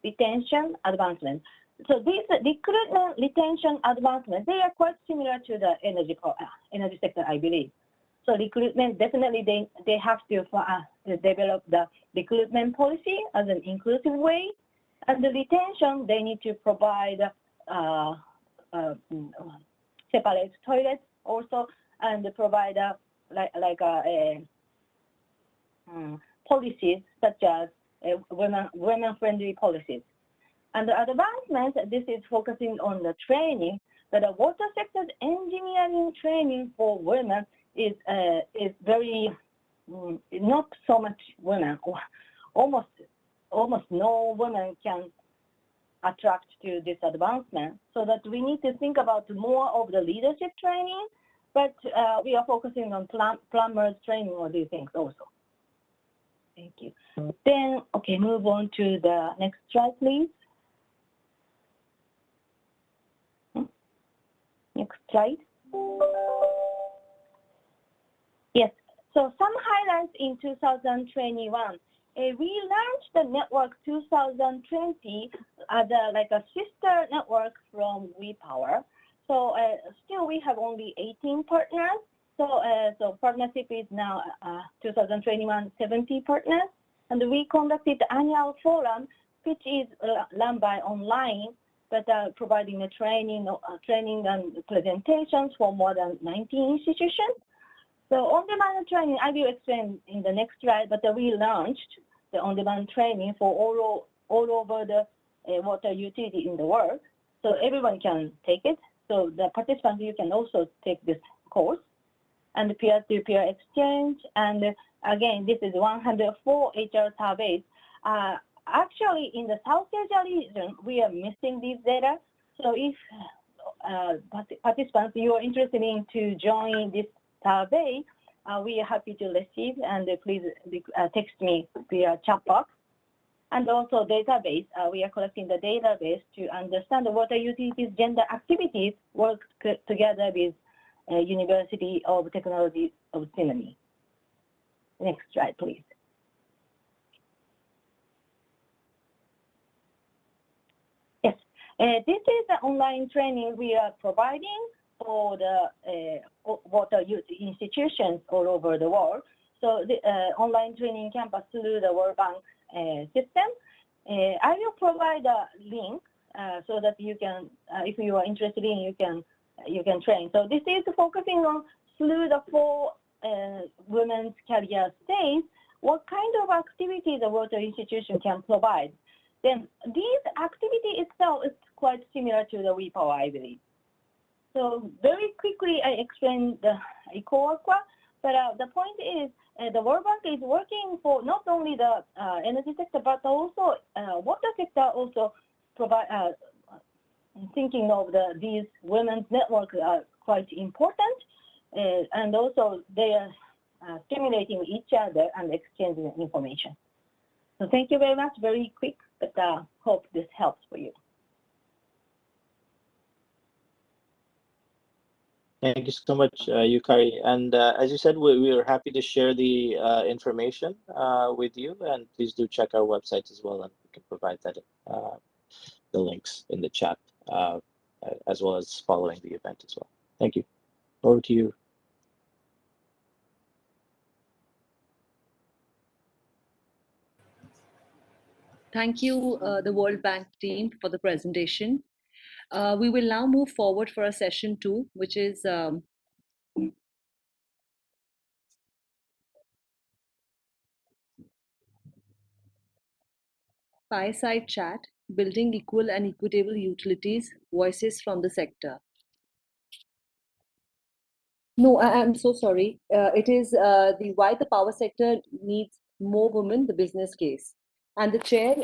retention, advancement. So these recruitment retention advancements, they are quite similar to the energy sector, I believe. So recruitment, definitely they have to develop the recruitment policy as an inclusive way. And the retention, they need to provide separate toilets also, and provide policies such as women-friendly policies. And the advancement, this is focusing on the training, but the water sector's engineering training for women is very, not so much women, almost no women can attract to this advancement, so that we need to think about more of the leadership training, but we are focusing on plumbers training or these things also. Thank you. Then, okay, move on to the next slide, please. Next slide. Yes, so some highlights in 2021. We launched the network 2020 as a sister network from WePower. So still we have only 18 partners. So partnership is now 2021 70 partners. And we conducted the annual forum, which is run by online, but providing the training and presentations for more than 19 institutions. So on-demand training, I will explain in the next slide, but we launched the on-demand training for all over the water utility in the world. So everyone can take it. So the participants, you can also take this course. And the peer-to-peer exchange. And again, this is 104 HR surveys. Actually, in the South Asia region, we are missing these data. So if participants, you are interested in to join this survey, we are happy to receive, and please text me via chat box. And also database, we are collecting the database to understand the water utilities gender activities work together with University of Technology of Sydney. Next slide, please. Yes, this is the online training we are providing for the water institutions all over the world. So the online training campus through the World Bank system. I will provide a link so that you can, if you are interested in, you can train. So this is focusing on through the 4 women's career stage, what kind of activity the water institution can provide. Then this activity itself is quite similar to the WePower, I believe. So very quickly, I explained the EcoAqua, but the point is the World Bank is working for not only the energy sector, but also water sector also provide, thinking of these women's networks are quite important, and also they are stimulating each other and exchanging information. So thank you very much, very quick, but hope this helps for you. Thank you so much, Yukari. And as you said, we are happy to share the information with you, and please do check our website as well, and we can provide that the links in the chat, as well as following the event as well. Thank you. Over to you. Thank you, the World Bank team, for the presentation. We will now move forward for a session 2, which is Fireside Chat, Building Equal and Equitable Utilities, Voices from the Sector. No, I'm so sorry. It is the why the power sector needs more women, the business case. And the chair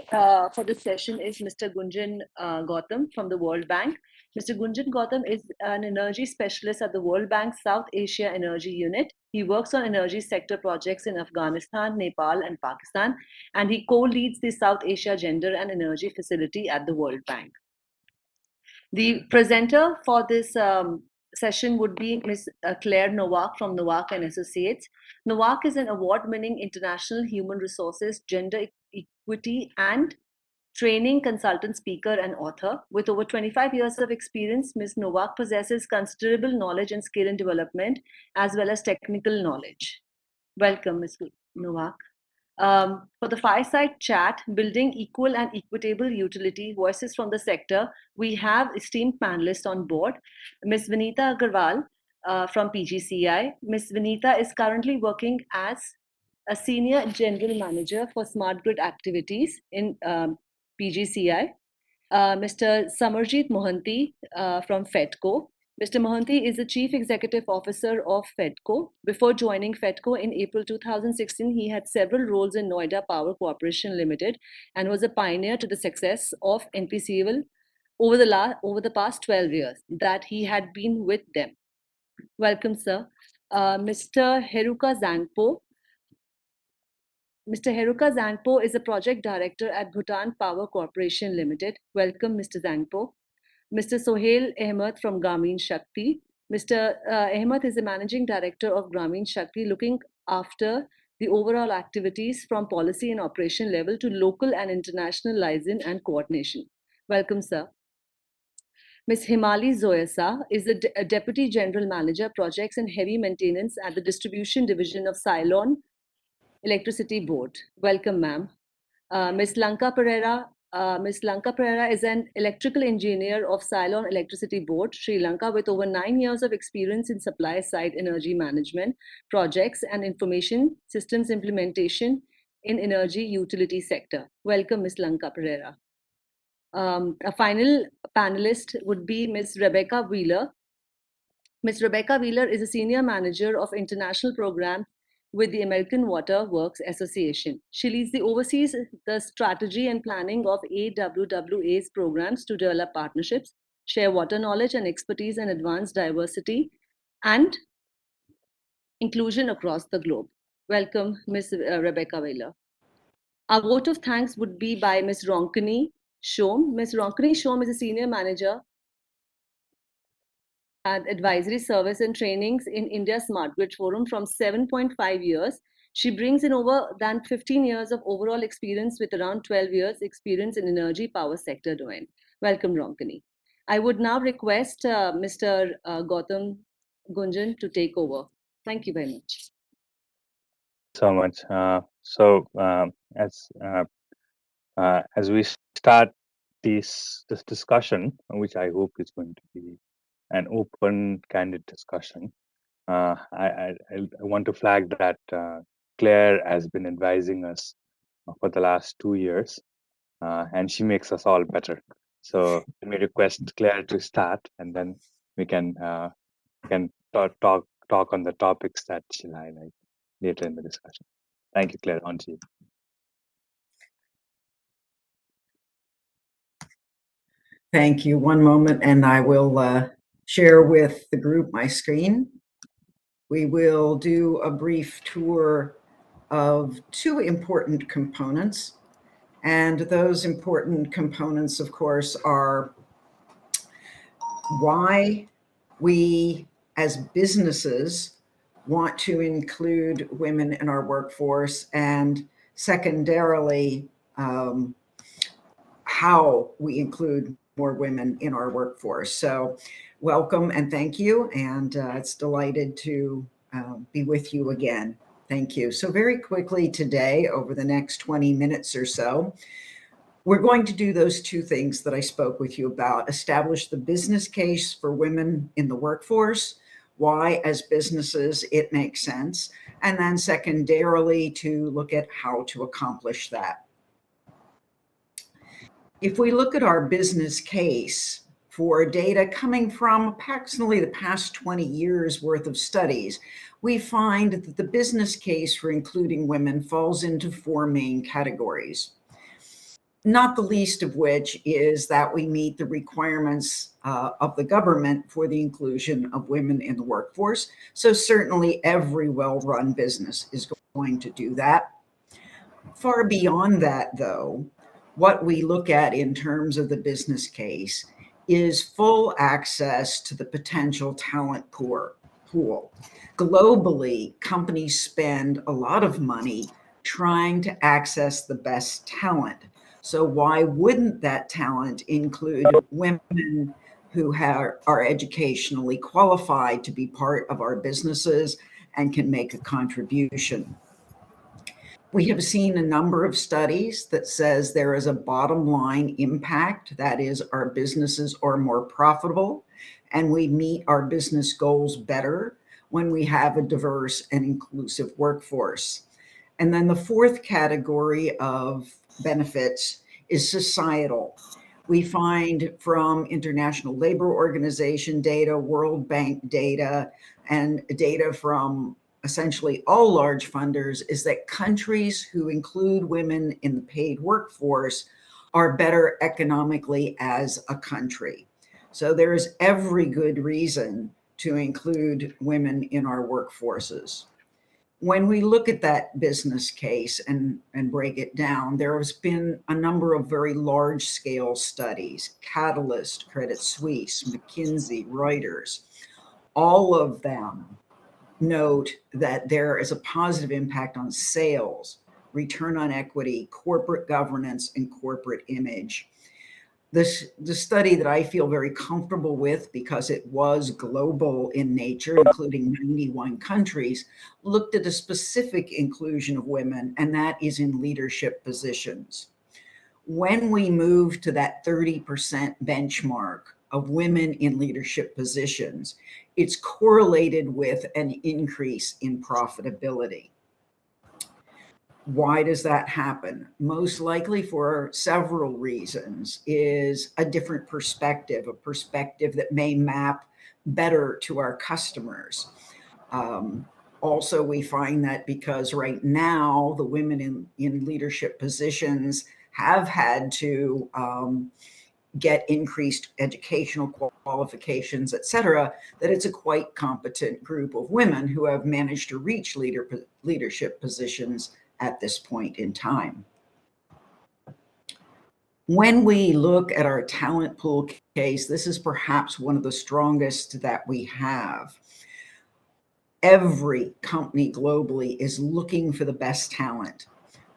for this session is Mr. Gunjan Gautam from the World Bank. Mr. Gunjan Gautam is an energy specialist at the World Bank South Asia Energy Unit. He works on energy sector projects in Afghanistan, Nepal, and Pakistan, and he co-leads the South Asia Gender and Energy Facility at the World Bank. The presenter for this session would be Ms. Claire Nowak from Nowak and Associates. Nowak is an award-winning international human resources, gender equity, and training consultant, speaker, and author. With over 25 years of experience, Ms. Novak possesses considerable knowledge and skill in development, as well as technical knowledge. Welcome, Ms. Novak. For the fireside chat, building equal and equitable utility voices from the sector, we have esteemed panelists on board. Ms. Vinita Agarwal from PGCI. Ms. Vinita is currently working as a senior general manager for smart grid activities in PGCI. Mr. Samarjit Mohanty from FEDCO. Mr. Mohanty is the Chief Executive Officer of FEDCO. Before joining FEDCO in April 2016, he had several roles in Noida Power Corporation Limited and was a pioneer to the success of NPCL over the past 12 years that he had been with them. Welcome, sir. Mr. Heruka Zangpo. Mr. Heruka Zangpo is a project director at Bhutan Power Corporation Limited. Welcome, Mr. Zangpo. Mr. Sohail Ahmed from Grameen Shakti. Mr. Ahmed is the managing director of Grameen Shakti, looking after the overall activities from policy and operation level to local and international liaison and coordination. Welcome, sir. Ms. Himali Zoyasa is the Deputy General Manager, Projects and Heavy Maintenance at the Distribution Division of Ceylon Electricity Board. Welcome, ma'am. Ms. Lanka Pereira. Ms. Lanka Pereira is an electrical engineer of Ceylon Electricity Board, Sri Lanka, with over 9 years of experience in supply-side energy management, projects and information systems implementation in energy utility sector. Welcome, Ms. Lanka Pereira. A final panelist would be Ms. Rebecca Wheeler. Ms. Rebecca Wheeler is a senior manager of international program with the American Water Works Association. She leads oversees the strategy and planning of AWWA's programs to develop partnerships, share water knowledge and expertise, and advance diversity and inclusion across the globe. Welcome, Ms. Rebecca Wheeler. Our vote of thanks would be by Ms. Ronkini Shom. Ms. Ronkini Shom is a senior manager at advisory service and trainings in India Smart Grid Forum from 7.5 years. She brings in over than 15 years of overall experience with around 12 years experience in energy power sector domain. Welcome, Ronkini. I would now request Mr. Gautam Gunjan to take over. Thank you very much. So much. As we start this discussion, which I hope is going to be an open, candid discussion, I want to flag that Claire has been advising us for the last 2 years, and she makes us all better. So let me request Claire to start, and then we can talk on the topics that she'll highlight later in the discussion. Thank you, Claire. On to you. Thank you. One moment, and I will share with the group my screen. We will do a brief tour of 2 important components. And those important components, of course, are why we as businesses want to include women in our workforce, and secondarily, how we include more women in our workforce. So welcome and thank you. And it's delighted to be with you again. Thank you. So very quickly today, over the next 20 minutes or so, we're going to do those 2 things that I spoke with you about: establish the business case for women in the workforce, why as businesses it makes sense, and then secondarily to look at how to accomplish that. If we look at our business case for data coming from approximately the past 20 years worth of studies, we find that the business case for including women falls into 4 main categories, not the least of which is that we meet the requirements of the government for the inclusion of women in the workforce. So certainly every well-run business is going to do that. Far beyond that, though, what we look at in terms of the business case is full access to the potential talent pool. Globally, companies spend a lot of money trying to access the best talent. So why wouldn't that talent include women who are educationally qualified to be part of our businesses and can make a contribution? We have seen a number of studies that says there is a bottom line impact. That is, our businesses are more profitable and we meet our business goals better when we have a diverse and inclusive workforce. And then the fourth category of benefits is societal. We find from International Labor Organization data, World Bank data, and data from essentially all large funders is that countries who include women in the paid workforce are better economically as a country. So there is every good reason to include women in our workforces. When we look at that business case and break it down, there has been a number of very large scale studies, Catalyst, Credit Suisse, McKinsey, Reuters. All of them note that there is a positive impact on sales, return on equity, corporate governance, and corporate image. The study that I feel very comfortable with, because it was global in nature, including 91 countries, looked at a specific inclusion of women, and that is in leadership positions. When we move to that 30% benchmark of women in leadership positions, it's correlated with an increase in profitability. Why does that happen? Most likely for several reasons is a different perspective, a perspective that may map better to our customers. Also, we find that because right now the women in leadership positions have had to get increased educational qualifications, et cetera, that it's a quite competent group of women who have managed to reach leadership positions at this point in time. When we look at our talent pool case, this is perhaps one of the strongest that we have. Every company globally is looking for the best talent.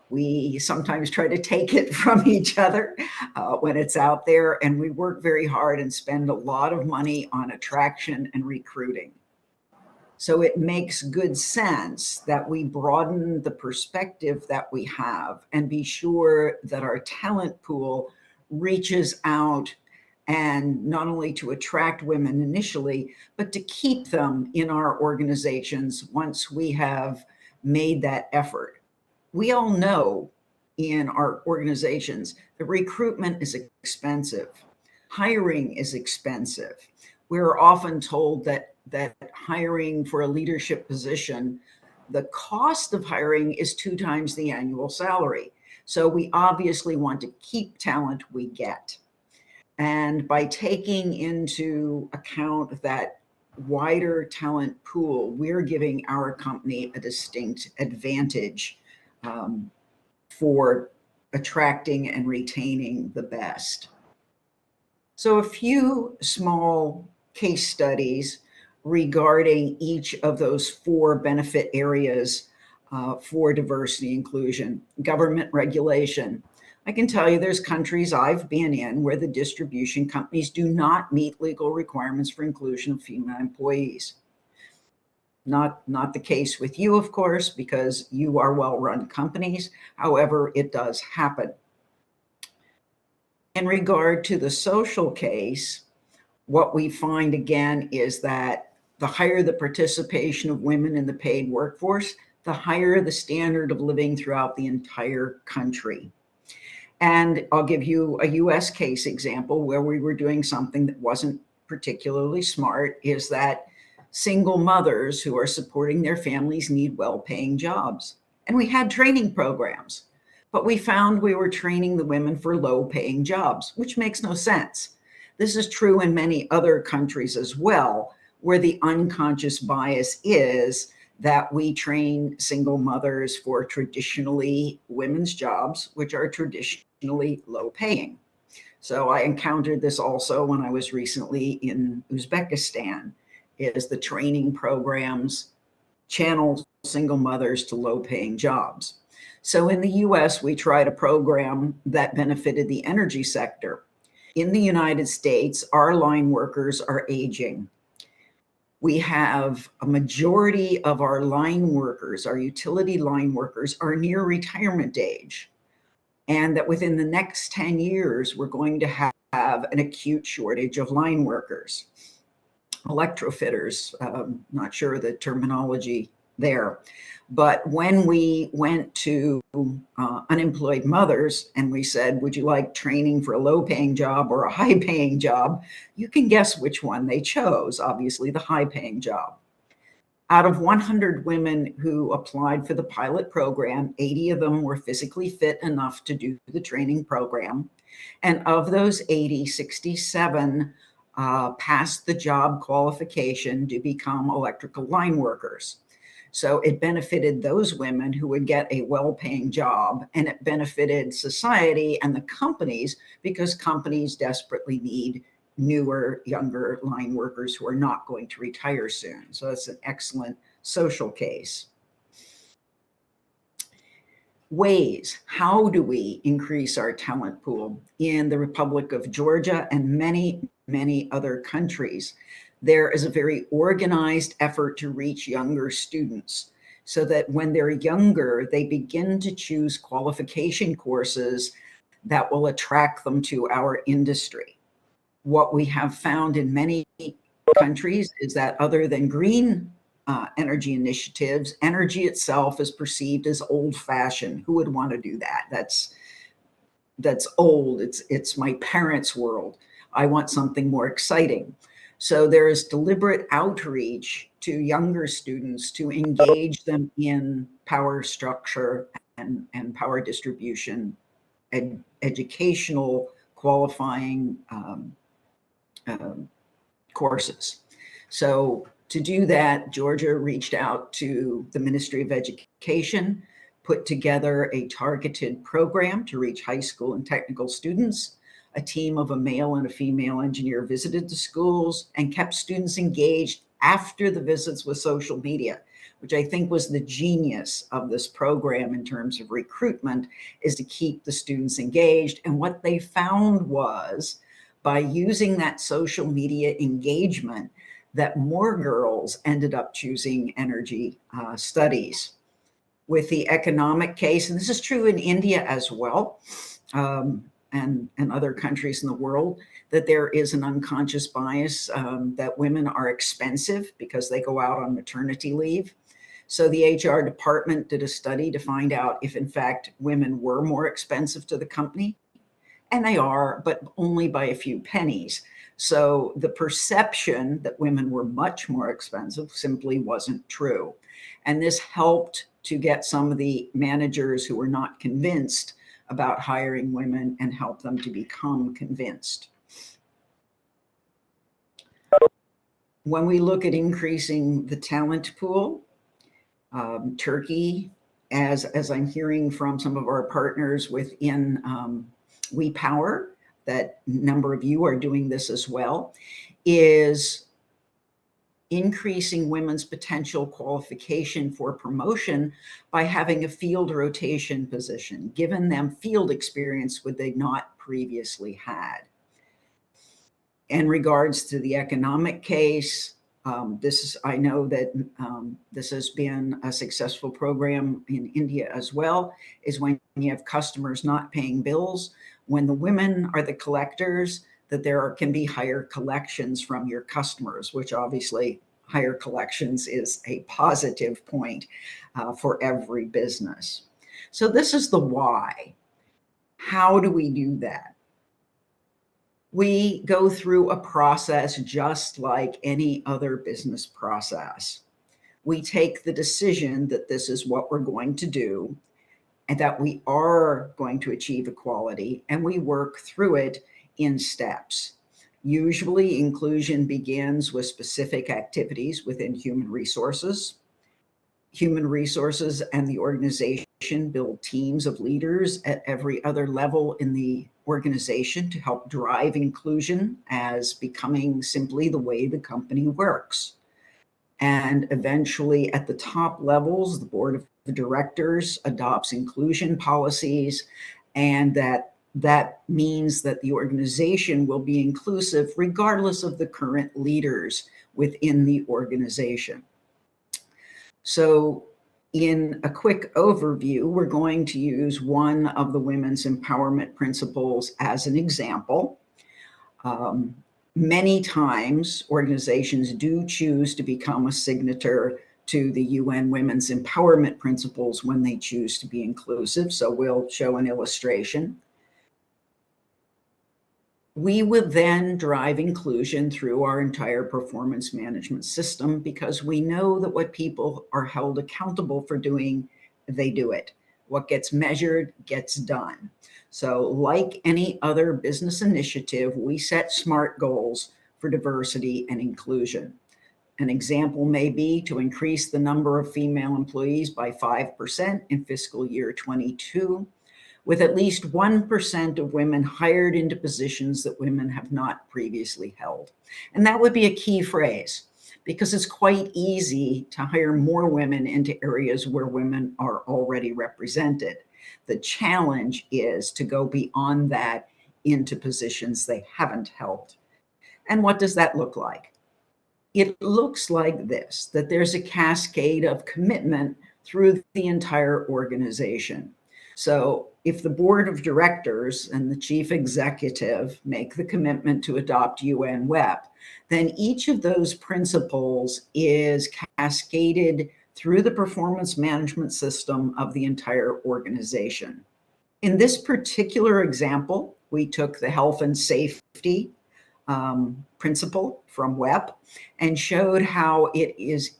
We sometimes try to take it from each other when it's out there, and we work very hard and spend a lot of money on attraction and recruiting. So it makes good sense that we broaden the perspective that we have and be sure that our talent pool reaches out, and not only to attract women initially, but to keep them in our organizations once we have made that effort. We all know in our organizations that recruitment is expensive. Hiring is expensive. We're often told that hiring for a leadership position, the cost of hiring is 2 times the annual salary. So we obviously want to keep talent we get. And by taking into account that wider talent pool, we're giving our company a distinct advantage for attracting and retaining the best. So a few small case studies regarding each of those 4 benefit areas for diversity inclusion. Government regulation. I can tell you there's countries I've been in where the distribution companies do not meet legal requirements for inclusion of female employees. Not the case with you, of course, because you are well-run companies. However, it does happen. In regard to the social case, what we find again is that the higher the participation of women in the paid workforce, the higher the standard of living throughout the entire country. And I'll give you a US case example where we were doing something that wasn't particularly smart, is that single mothers who are supporting their families need well-paying jobs. And we had training programs, but we found we were training the women for low-paying jobs, which makes no sense. This is true in many other countries as well, where the unconscious bias is that we train single mothers for traditionally women's jobs, which are traditionally low-paying. So I encountered this also when I was recently in Uzbekistan, is the training programs channel single mothers to low-paying jobs. So in the US, we tried a program that benefited the energy sector. In the United States, our line workers are aging. We have a majority of our line workers, our utility line workers, are near retirement age. And that within the next 10 years, we're going to have an acute shortage of line workers. Electrofitters, not sure the terminology there. But when we went to unemployed mothers and we said, would you like training for a low-paying job or a high-paying job? You can guess which one they chose, obviously the high-paying job. Out of 100 women who applied for the pilot program, 80 of them were physically fit enough to do the training program. And of those 80, 67 passed the job qualification to become electrical line workers. So it benefited those women who would get a well-paying job, and it benefited society and the companies because companies desperately need newer, younger line workers who are not going to retire soon. So it's an excellent social case. Ways, how do we increase our talent pool? In the Republic of Georgia and many, many other countries, there is a very organized effort to reach younger students so that when they're younger, they begin to choose qualification courses that will attract them to our industry. What we have found in many countries is that other than green energy initiatives, energy itself is perceived as old-fashioned. Who would want to do that? That's old. It's my parents' world. I want something more exciting. So there is deliberate outreach to younger students to engage them in power structure and power distribution, educational qualifying courses. So to do that, Georgia reached out to the Ministry of Education, put together a targeted program to reach high school and technical students. A team of a male and a female engineer visited the schools and kept students engaged after the visits with social media, which I think was the genius of this program in terms of recruitment, is to keep the students engaged. And what they found was, by using that social media engagement, that more girls ended up choosing energy studies. With the economic case, and this is true in India as well, and other countries in the world, that there is an unconscious bias that women are expensive because they go out on maternity leave. So the HR department did a study to find out if in fact women were more expensive to the company. And they are, but only by a few pennies. So the perception that women were much more expensive simply wasn't true. And this helped to get some of the managers who were not convinced about hiring women and help them to become convinced. When we look at increasing the talent pool, Turkey, as I'm hearing from some of our partners within WePower, that number of you are doing this as well, is increasing women's potential qualification for promotion by having a field rotation position, given them field experience would they not previously had. In regards to the economic case, I know that this has been a successful program in India as well, is when you have customers not paying bills, when the women are the collectors, that there can be higher collections from your customers, which obviously higher collections is a positive point for every business. So this is the why. How do we do that? We go through a process just like any other business process. We take the decision that this is what we're going to do and that we are going to achieve equality, and we work through it in steps. Usually inclusion begins with specific activities within human resources. Human resources and the organization build teams of leaders at every other level in the organization to help drive inclusion as becoming simply the way the company works. And eventually at the top levels, the board of directors adopts inclusion policies, and that means that the organization will be inclusive regardless of the current leaders within the organization. So in a quick overview, we're going to use one of the women's empowerment principles as an example. Many times organizations do choose to become a signatory to the UN Women's Empowerment Principles when they choose to be inclusive. So we'll show an illustration. We will then drive inclusion through our entire performance management system because we know that what people are held accountable for doing, they do it. What gets measured gets done. So like any other business initiative, we set SMART goals for diversity and inclusion. An example may be to increase the number of female employees by 5% in fiscal year 22, with at least 1% of women hired into positions that women have not previously held. And that would be a key phrase, because it's quite easy to hire more women into areas where women are already represented. The challenge is to go beyond that into positions they haven't held. And what does that look like? It looks like this, that there's a cascade of commitment through the entire organization. So if the board of directors and the chief executive make the commitment to adopt UN WEP, then each of those principles is cascaded through the performance management system of the entire organization. In this particular example, we took the health and safety principle from WEP and showed how it is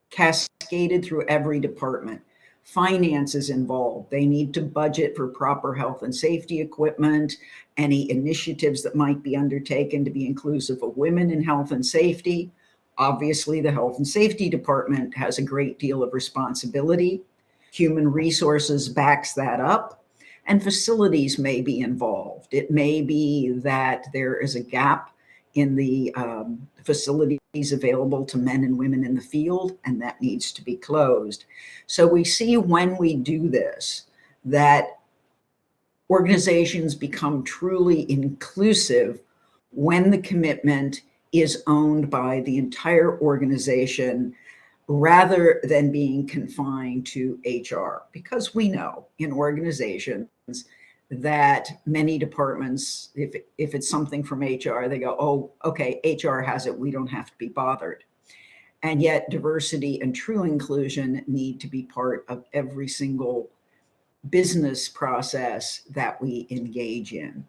cascaded through every department. Finance is involved. They need to budget for proper health and safety equipment, any initiatives that might be undertaken to be inclusive of women in health and safety. Obviously, the health and safety department has a great deal of responsibility. Human resources backs that up, and facilities may be involved. It may be that there is a gap in the facilities available to men and women in the field, and that needs to be closed. So we see when we do this, that organizations become truly inclusive when the commitment is owned by the entire organization rather than being confined to HR. Because we know in organizations that many departments, if it's something from HR, they go, oh, okay, HR has it, we don't have to be bothered. And yet diversity and true inclusion need to be part of every single business process that we engage in.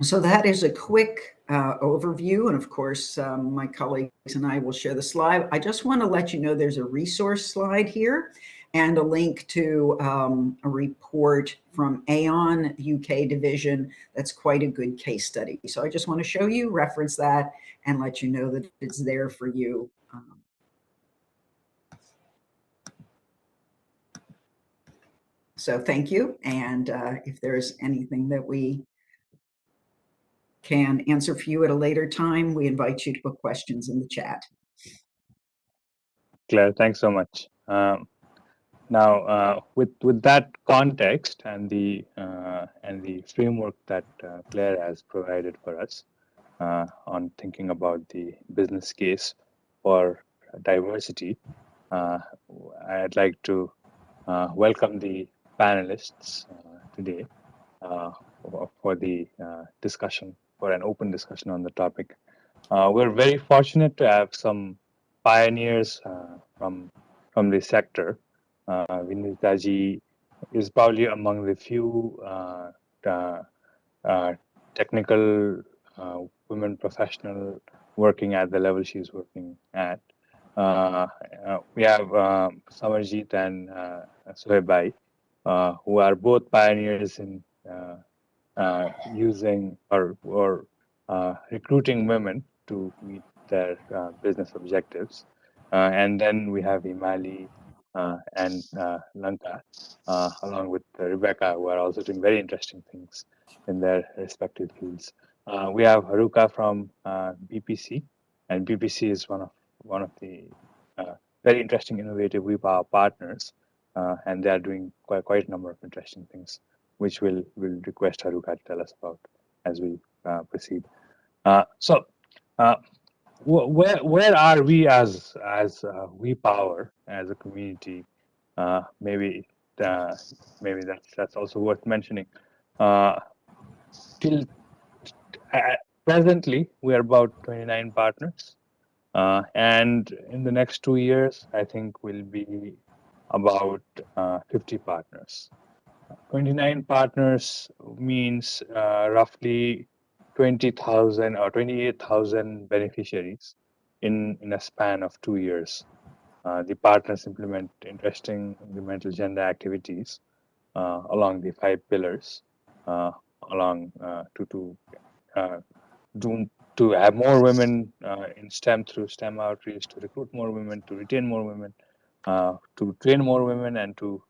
So that is a quick overview. And of course, my colleagues and I will share the slide. I just want to let you know there's a resource slide here and a link to a report from Aon UK division. That's quite a good case study. So I just want to show you, reference that, and let you know that it's there for you. So thank you. And if there's anything that we can answer for you at a later time, we invite you to put questions in the chat. Claire, thanks so much. Now, with that context and the framework that Claire has provided for us on thinking about the business case for diversity, I'd like to welcome the panelists today for the discussion, for an open discussion on the topic. We're very fortunate to have some pioneers from the sector. Vinita ji is probably among the few technical women professional working at the level she's working at. We have Samarjit and Suhaibai, who are both pioneers in using or recruiting women to meet their business objectives. And then we have Imali and Lanka, along with Rebecca, who are also doing very interesting things in their respective fields. We have Haruka from BPC, and BBC is one of the very interesting, innovative WePower partners, and they are doing quite a number of interesting things, which we'll request Haruka to tell us about as we proceed. So, where are we as WePower as a community? Maybe that's also worth mentioning. Till presently, we are about 29 partners, and in the next 2 years, I think we'll be about 50 partners. 29 partners means roughly 20,000 or 28,000 beneficiaries in a span of 2 years. The partners implement interesting incremental gender activities along the 5 pillars, along to have more women in STEM through STEM outreach, to recruit more women, to retain more women, to train more women, and to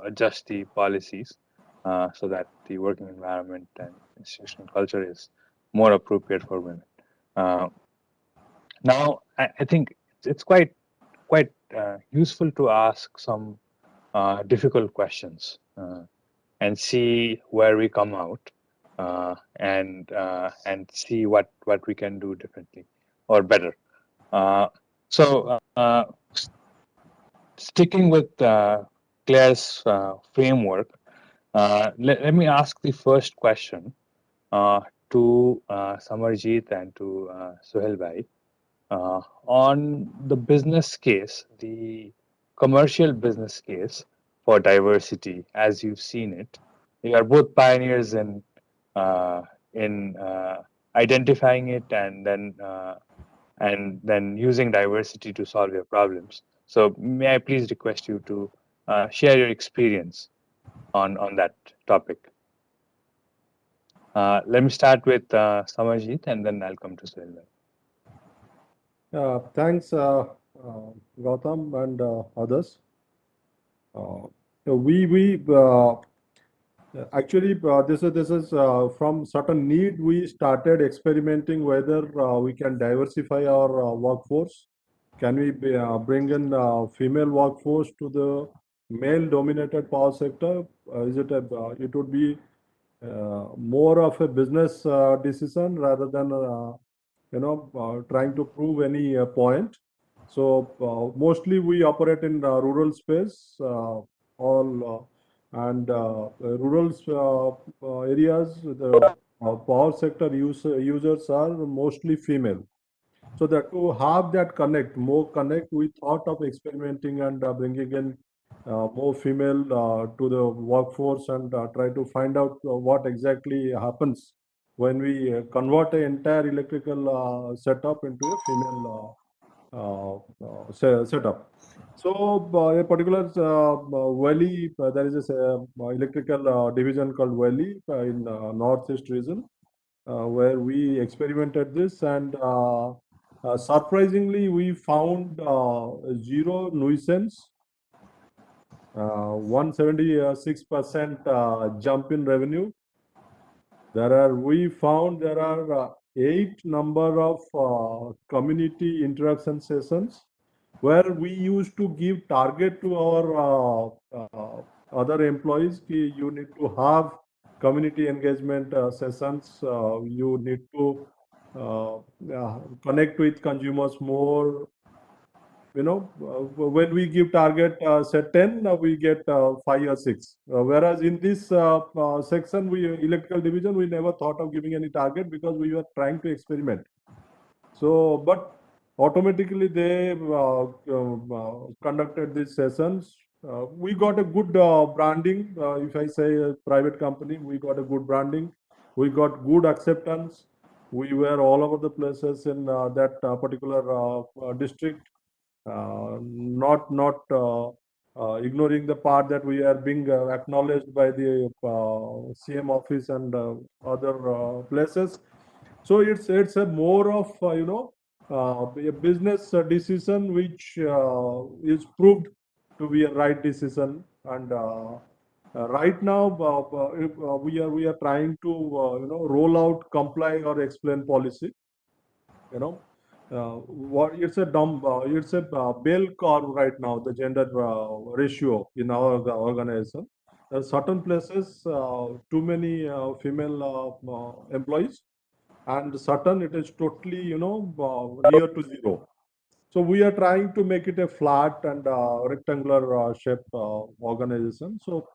adjust the policies so that the working environment and institutional culture is more appropriate for women. Now, I think it's quite useful to ask some difficult questions and see where we come out, and see what we can do differently or better. So, sticking with Claire's framework, let me ask the first question to Samarjeet and to Sohel Bhai on the business case, the commercial business case for diversity, as you've seen it. You are both pioneers in identifying it and then using diversity to solve your problems. So may I please request you to share your experience on that topic. Let me start with Samarjeet, and then I'll come to Sohel. Thanks, Gautam and others. We actually this is from certain need we started experimenting whether we can diversify our workforce. Can we bring in female workforce to the male-dominated power sector? It would be more of a business decision rather than trying to prove any point. So mostly we operate in rural space, and rural areas. The power sector users are mostly female. So that to have that more connect, we thought of experimenting and bringing in more female to the workforce and try to find out what exactly happens when we convert an entire electrical setup into a female setup. So a particular valley, there is a electrical division called valley in northeast region where we experimented this, and surprisingly we found zero nuisance, 176% jump in revenue. We found there are 8 number of community interaction sessions where we used to give target to our other employees. You need to have community engagement sessions. You need to connect with consumers more. When we give target set 10, we get 5 or 6. Whereas in this section, electrical division, we never thought of giving any target because we were trying to experiment. So, but automatically they conducted these sessions. We got a good branding. If I say a private company, we got a good branding. We got good acceptance. We were all over the places in that particular district. Not ignoring the part that we are being acknowledged by the CM office and other places. So it's a more of a business decision which is proved to be a right decision. And right now we are trying to roll out comply or explain policy. it's a bell curve right now, the gender ratio in our organization. There are certain places too many female employees, and certain it is totally near to zero. So we are trying to make it a flat and rectangular shape organization. So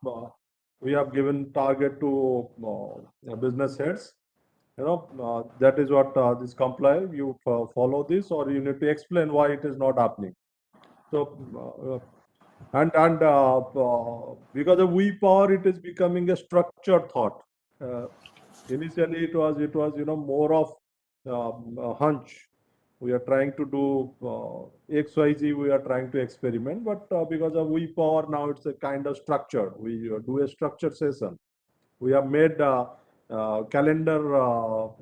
we have given target to business heads. That is what this comply. You follow this, or you need to explain why it is not happening. So because of WePower, it is becoming a structured thought. Initially, it was more of a hunch. We are trying to do XYZ. We are trying to experiment, but because of WePower, now it's a kind of structure. We do a structured session. We have made calendar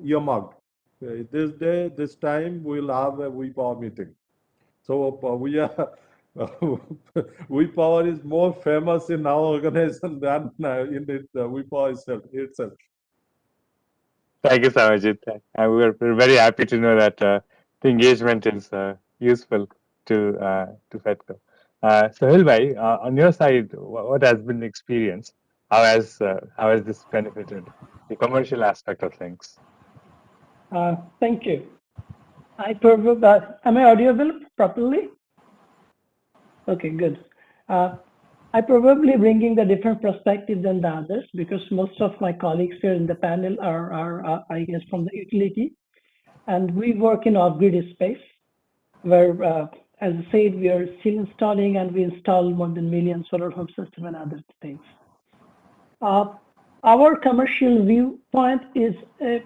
earmarked. This day, this time, we'll have a WePower meeting. So we are WePower is more famous in our organization than in WePower itself. Thank you, Samajit. And we're very happy to know that the engagement is useful to FEDCO. Sohail bhai, on your side, what has been the experience? How has this benefited the commercial aspect of things? Thank you. Am I audible properly? Okay, good. I probably bringing the different perspectives than the others because most of my colleagues here in the panel are I guess, from the utility, and we work in off-grid space where, as I said, we are still installing, and we install more than 1 million solar home system and other things. Our commercial viewpoint is a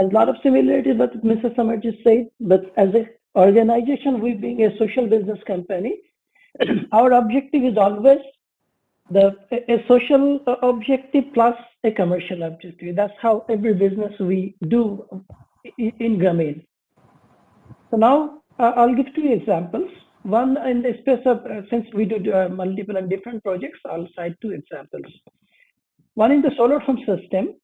lot of similarities with what Mr. Samer just said, but as an organization, we being a social business company, our objective is always a social objective plus a commercial objective. That's how every business we do in Grameen. So now I'll give 2 examples. One in the space of, since we do multiple and different projects, I'll cite 2 examples. One in the solar home system.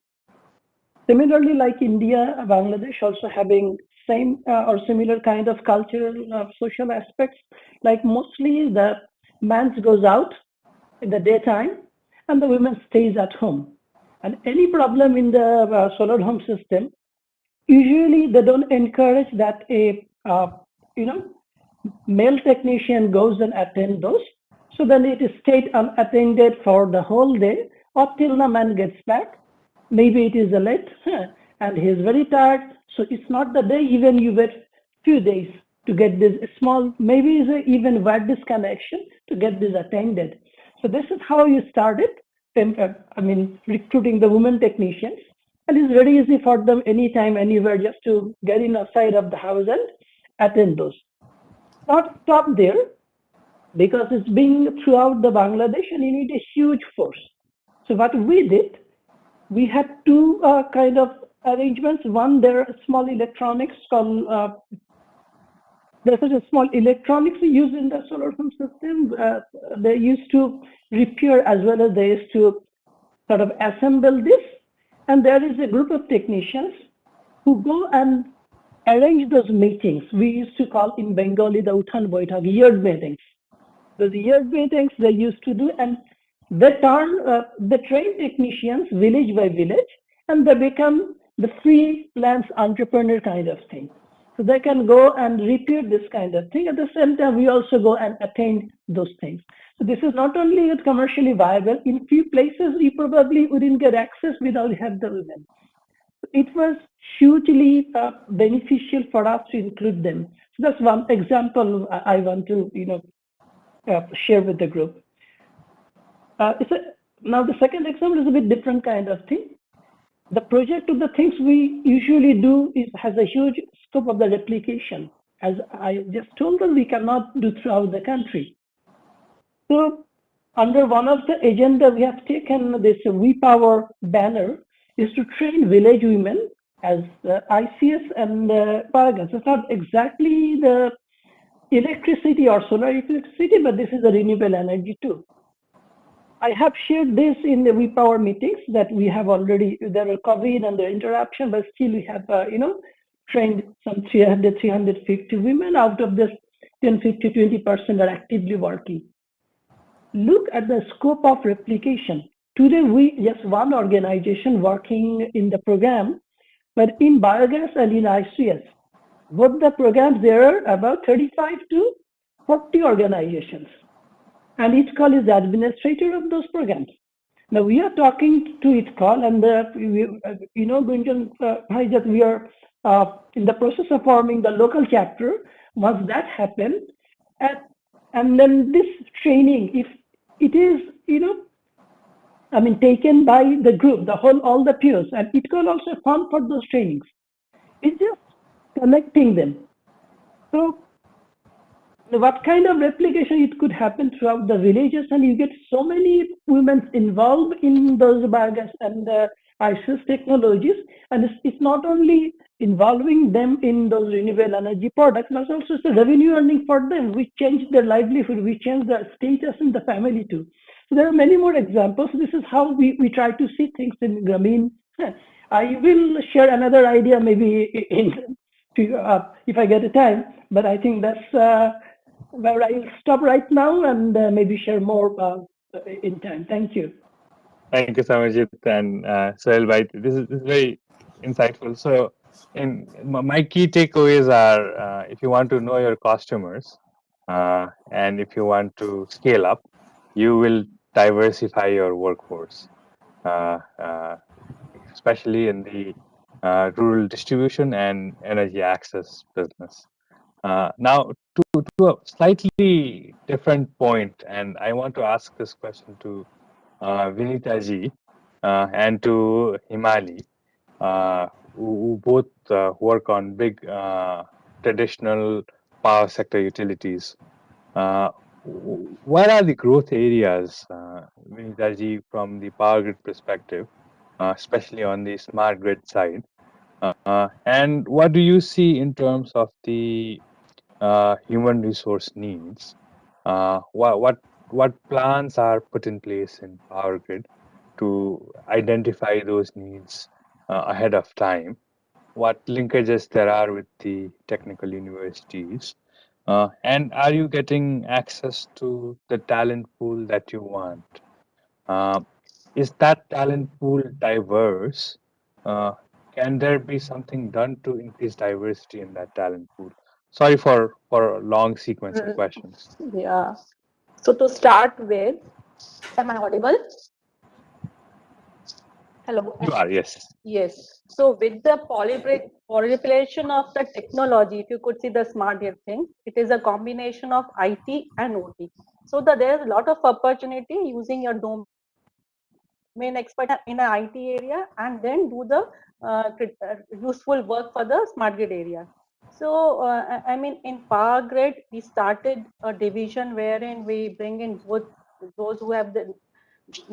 Similarly, like India, Bangladesh also having same or similar kind of cultural social aspects, like mostly the man goes out in the daytime and the women stays at home. And any problem in the solar home system, usually they don't encourage that a male technician goes and attend those. So then it is stayed unattended for the whole day or till the man gets back. Maybe it is late and he is very tired. So it's not the day, even you wait few days to get this small, maybe it's even wire disconnection to get this attended. So this is how you started, recruiting the women technicians. And it's very easy for them anytime, anywhere, just to get in outside of the house and attend those. Not stop there, because it's being throughout the Bangladesh and you need a huge force. So what we did, we had 2 kind of arrangements. One, there are small electronics called, there's such a small electronics used in the solar home system. They used to repair as well as they used to sort of assemble this. And there is a group of technicians who go and arrange those meetings. We used to call in Bengali the Uthan Boithak, yard meetings. Those yard meetings they used to do, and they train technicians village by village, and they become the freelance entrepreneur kind of thing. So they can go and repair this kind of thing. At the same time, we also go and attend those things. So this is not only commercially viable, in few places we probably wouldn't get access without have the women. It was hugely beneficial for us to include them. So that's one example I want to share with the group. Now the second example is a bit different kind of thing. The project of the things we usually do has a huge scope of the replication. As I just told them, we cannot do throughout the country. So under one of the agenda, we have taken this WePower banner is to train village women as ICS and Paragas. It's not exactly the electricity or solar electricity, but this is a renewable energy too. I have shared this in the WePower meetings that we have already, there are COVID and the interruption, but still we have, trained some 300, 350 women. Out of this, 10, 50, 20% are actively working. Look at the scope of replication. Today, we just one organization working in the program, but in biogas and in ICS, both the programs, there are about 35 to 40 organizations, and each call is the administrator of those programs. Now we are talking to each call, and Gunjan, that we are in the process of forming the local chapter. Once that happens, and then this training, if it is, taken by the group, all the peers, and it can also fund for those trainings. It's just connecting them. So what kind of replication it could happen throughout the villages, and you get so many women involved in those biogas and ISIS technologies, and it's not only involving them in those renewable energy products, but also it's a revenue earning for them. We change their livelihood, we change their status in the family too. So there are many more examples. This is how we try to see things in Grameen. I will share another idea maybe if I get a time, but I think that's where I'll stop right now and maybe share more in time. Thank you. Thank you, Samarjit and Sohail Bhai. This is very insightful. So, my key takeaways are: if you want to know your customers, and if you want to scale up, you will diversify your workforce, especially in the rural distribution and energy access business. Now, to a slightly different point, and I want to ask this question to Vinita ji and to Himali, who both work on big traditional power sector utilities. What are the growth areas, Vinita ji, from the power grid perspective, especially on the smart grid side? And what do you see in terms of the human resource needs? What plans are put in place in power grid to identify those needs ahead of time? What linkages there are with the technical universities? And are you getting access to the talent pool that you want? Is that talent pool diverse? Can there be something done to increase diversity in that talent pool? Sorry for a long sequence of questions. Yeah. So to start with, am I audible? Hello. You are, yes. Yes. So with the proliferation of the technology, if you could see the smart grid thing, it is a combination of IT and OT. So there's a lot of opportunity using your domain expert in an IT area and then do the useful work for the smart grid area. So in power grid, we started a division wherein we bring in both those who have the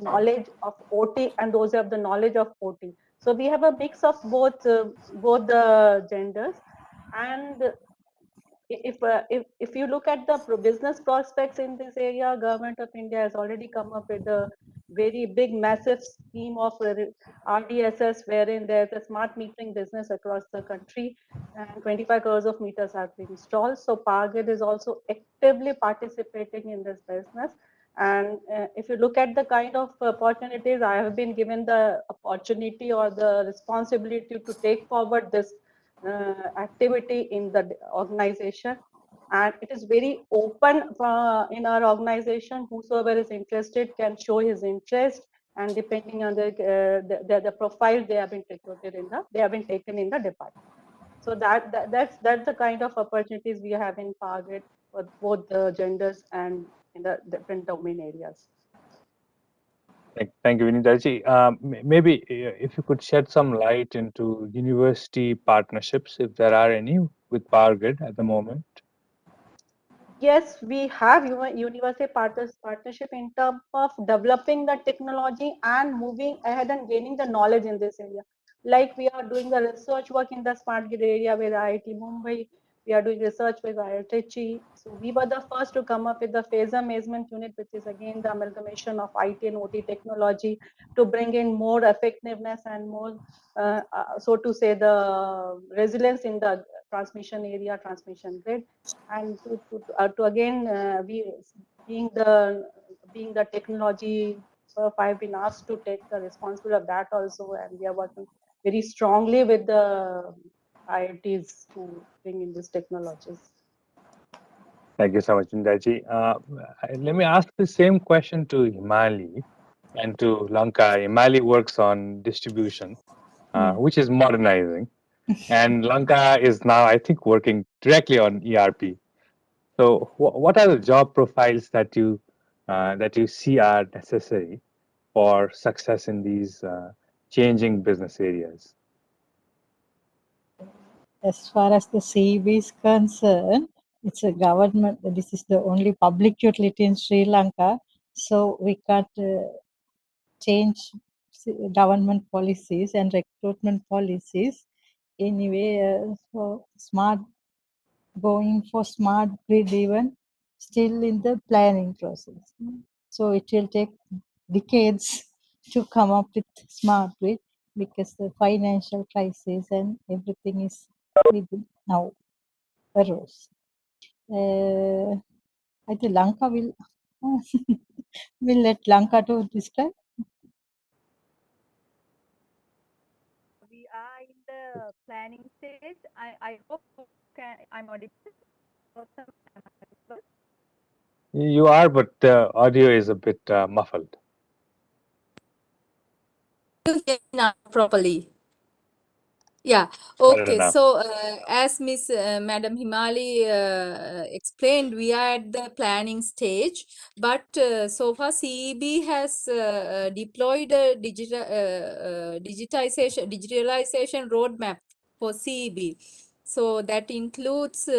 knowledge of OT and those who have the knowledge of OT. So we have a mix of both the genders. And if you look at the business prospects in this area, Government of India has already come up with a very big, massive scheme of RDSS, wherein there's a smart metering business across the country, and 25 crores of meters have been installed. So Power Grid is also actively participating in this business. And if you look at the kind of opportunities, I have been given the opportunity or the responsibility to take forward this activity in the organization, and it is very open in our organization. Whosoever is interested can show his interest, and depending on the profile, they have been recruited they have been taken in the department. So that's the kind of opportunities we have in Power Grid for both the genders and in the different domain areas. Thank you, Vinita ji. Maybe if you could shed some light into university partnerships, if there are any, with Power Grid at the moment. Yes, we have university partnership in terms of developing the technology and moving ahead and gaining the knowledge in this area. Like we are doing the research work in the smart grid area with IIT Mumbai. We are doing research with IRADE. So we were the first to come up with the phasor measurement unit, which is again the amalgamation of IT and OT technology to bring in more effectiveness and more, so to say, the resilience in the transmission area, transmission grid. And to again, we being the technology, I've been asked to take the responsibility of that also, and we are working very strongly with the IITs to bring in these technologies. Thank you so much, Indaji. Let me ask the same question to Himali and to Lanka. Himali works on distribution, which is modernizing, and Lanka is now, I think, working directly on ERP. So, what are the job profiles that you see are necessary for success in these changing business areas? As far as the CEB is concerned, it's a government, this is the only public utility in Sri Lanka, so we can't change government policies and recruitment policies. Anyway, for going for smart grid even still in the planning process. So it will take decades to come up with smart grid because the financial crisis and everything is now arose. I think Lanka will will let Lanka to describe. We are in the planning stage. I hope I'm audible. You are, but the audio is a bit muffled. You hear me now properly? Yeah, Better okay. now. So, as Miss Madam Himali explained, we are at the planning stage, but so far CEB has deployed a digitalization roadmap for CEB. So that includes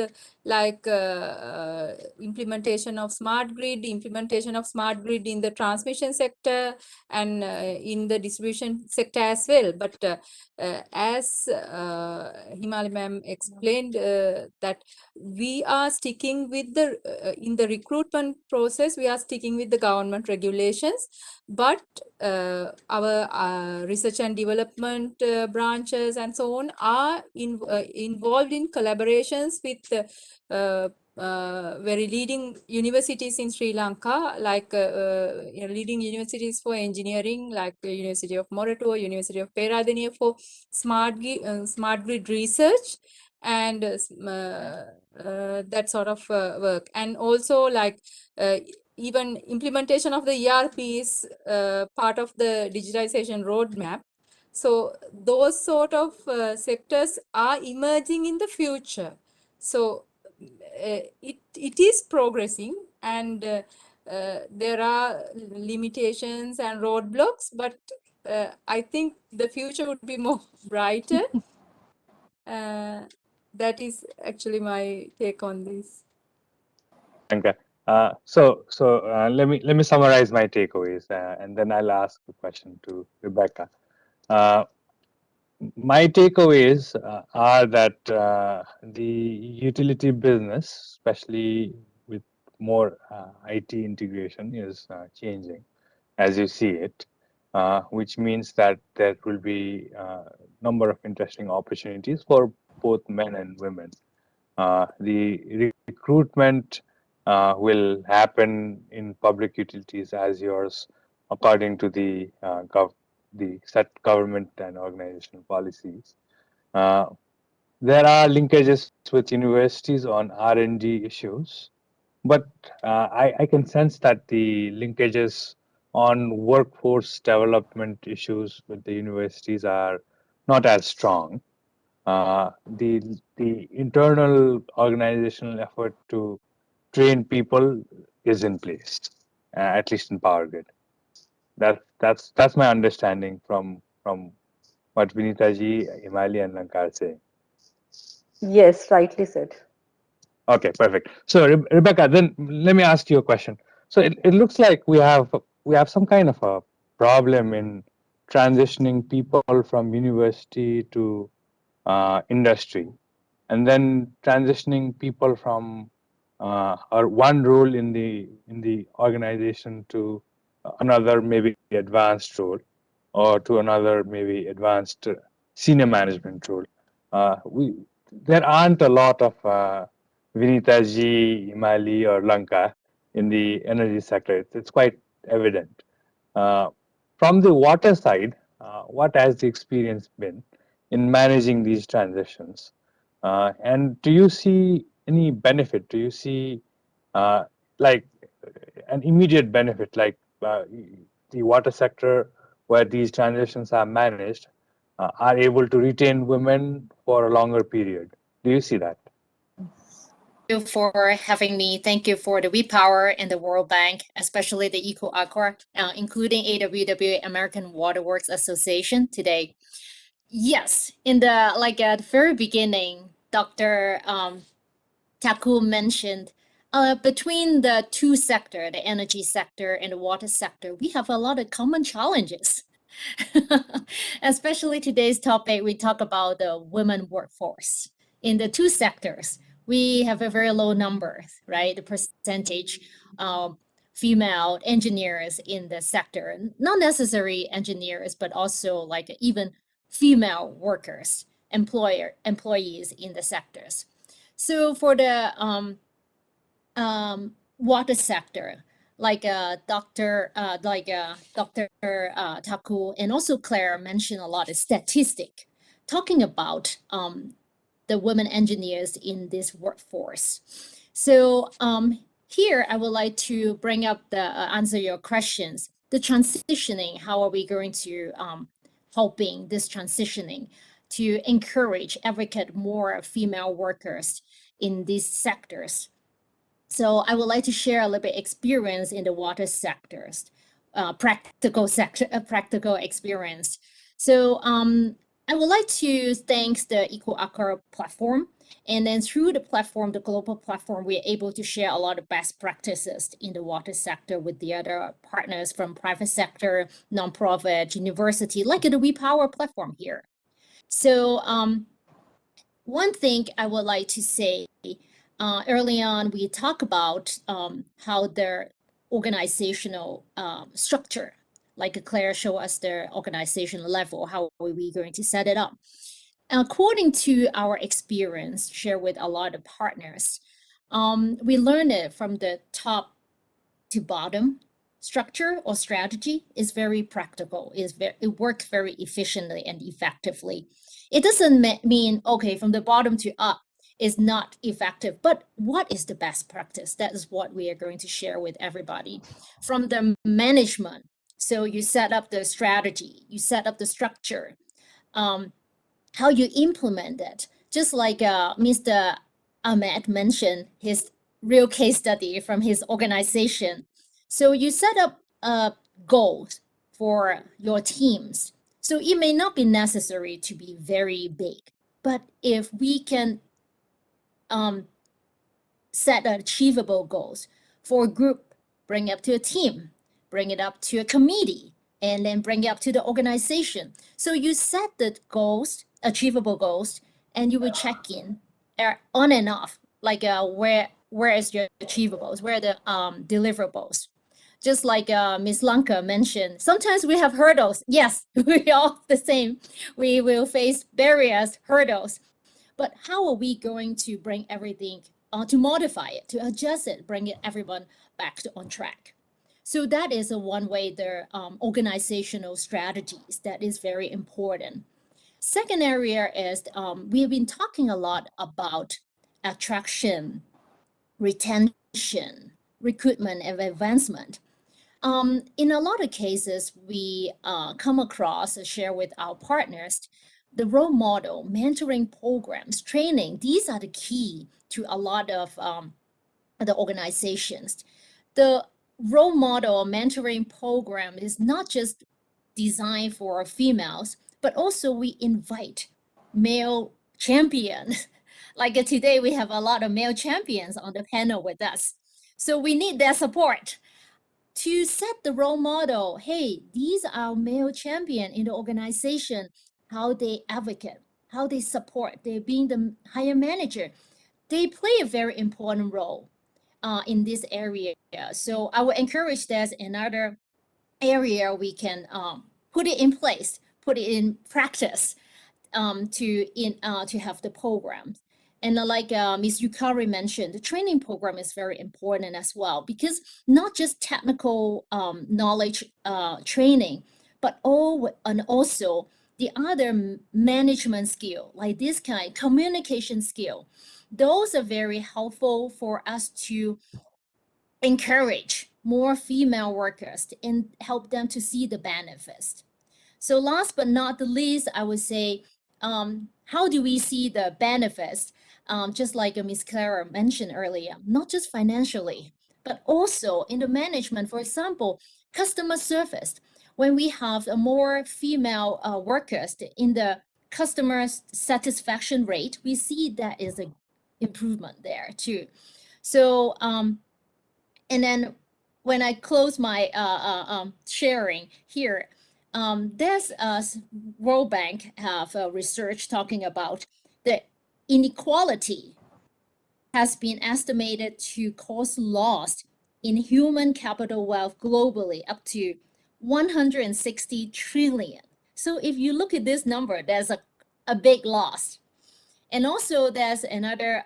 implementation of smart grid in the transmission sector and in the distribution sector as well. But as Himali ma'am explained, that we are sticking with in the recruitment process, we are sticking with the government regulations, but our research and development branches and so on are involved in collaborations with very leading universities in Sri Lanka, like leading universities for engineering, like the University of Moratuwa, University of Peradeniya for smart grid research and that sort of work. And also even implementation of the ERP is part of the digitization roadmap. So those sort of sectors are emerging in the future. So it is progressing, and there are limitations and roadblocks, but I think the future would be more brighter. That is actually my take on this. Okay. Let me summarize my takeaways, and then I'll ask the question to Rebecca. My takeaways are that the utility business, especially with more IT integration, is changing as you see it, which means that there will be a number of interesting opportunities for both men and women. The recruitment will happen in public utilities as yours, according to the set government and organizational policies. There are linkages with universities on R&D issues, but I can sense that the linkages on workforce development issues with the universities are not as strong. The internal organizational effort to train people is in place, at least in Power Grid. That's my understanding from what Vinita ji, Himali, and Lankar are saying. Yes, rightly said. Okay, perfect. So Rebecca, then let me ask you a question. So it looks like we have some kind of a problem in transitioning people from university to industry. and then transitioning people from or one role in the organization to another maybe advanced role, or to another maybe advanced senior management role. There aren't a lot of Vinita Ji, Himali, or Lanka in the energy sector. It's quite evident. From the water side, what has the experience been in managing these transitions? And do you see any benefit? Do you see like an immediate benefit, like the water sector where these transitions are managed are able to retain women for a longer period? Do you see that? You for having me. Thank you for the WePower and the World Bank, especially the Eco Aqua, including AWW, American Waterworks Association today. Yes, in the at the very beginning, Dr. Taku mentioned between the two sector, the energy sector and the water sector, we have a lot of common challenges. Especially today's topic, we talk about the women workforce. In the two sectors, we have a very low number, right? The percentage female engineers in the sector, not necessarily engineers, but also like even female workers, employees in the sectors. So for the water sector, Dr. Taku and also Claire mentioned a lot of statistic talking about the women engineers in this workforce. So here I would like to bring up the answer your questions. The transitioning, how are we going to helping this transitioning to encourage, advocate more female workers in these sectors? So I would like to share a little bit experience in the water sectors, practical experience. So I would like to thank the Eco Aqua platform. And then through the platform, the global platform, we're able to share a lot of best practices in the water sector with the other partners from private sector, nonprofit, university, like the WePower platform here. So one thing I would like to say, early on, we talk about how their organizational structure, like Claire showed us their organizational level, how are we going to set it up? According to our experience, shared with a lot of partners, we learned it from the top to bottom structure or strategy is very practical. It works very efficiently and effectively. It doesn't mean, okay, from the bottom to up is not effective, but what is the best practice? That is what we are going to share with everybody. From the management, so you set up the strategy, you set up the structure, how you implement it. Just like Mr. Ahmed mentioned his real case study from his organization. So you set up goals for your teams. So it may not be necessary to be very big, but if we can set achievable goals for a group, bring it up to a team, bring it up to a committee, and then bring it up to the organization. So you set the goals, achievable goals, and you will check in on and off, like where is your achievables, where are the deliverables. Just like Ms. Lanka mentioned, sometimes we have hurdles. Yes, we all the same. We will face barriers, hurdles. But how are we going to bring everything, to modify it, to adjust it, bring everyone back on track? So that is one way their organizational strategies that is very important. Second area is we have been talking a lot about attraction, retention, recruitment, and advancement. In a lot of cases, we come across, share with our partners, the role model, mentoring programs, training. These are the key to a lot of the organizations. The role model mentoring program is not just designed for females, but also we invite male champions. Like today, we have a lot of male champions on the panel with us. So we need their support to set the role model. Hey, these are male champion in the organization, how they advocate, how they support, they being the higher manager, they play a very important role in this area. So I would encourage that's another area we can put it in place, put it in practice to have the programs. And like Ms. Yukari mentioned, the training program is very important as well, because not just technical knowledge training, but also the other management skill, like this kind communication skill. Those are very helpful for us to encourage more female workers and help them to see the benefits. So last but not the least, I would say, how do we see the benefits? Just like Ms. Clara mentioned earlier, not just financially, but also in the management. For example, customer service. When we have a more female workers in the customer satisfaction rate, we see that is an improvement there too. So, and then when I close my sharing here, there's a World Bank have research talking about the inequality has been estimated to cause loss in human capital wealth globally up to 160 trillion. So if you look at this number, there's a big loss. And also there's another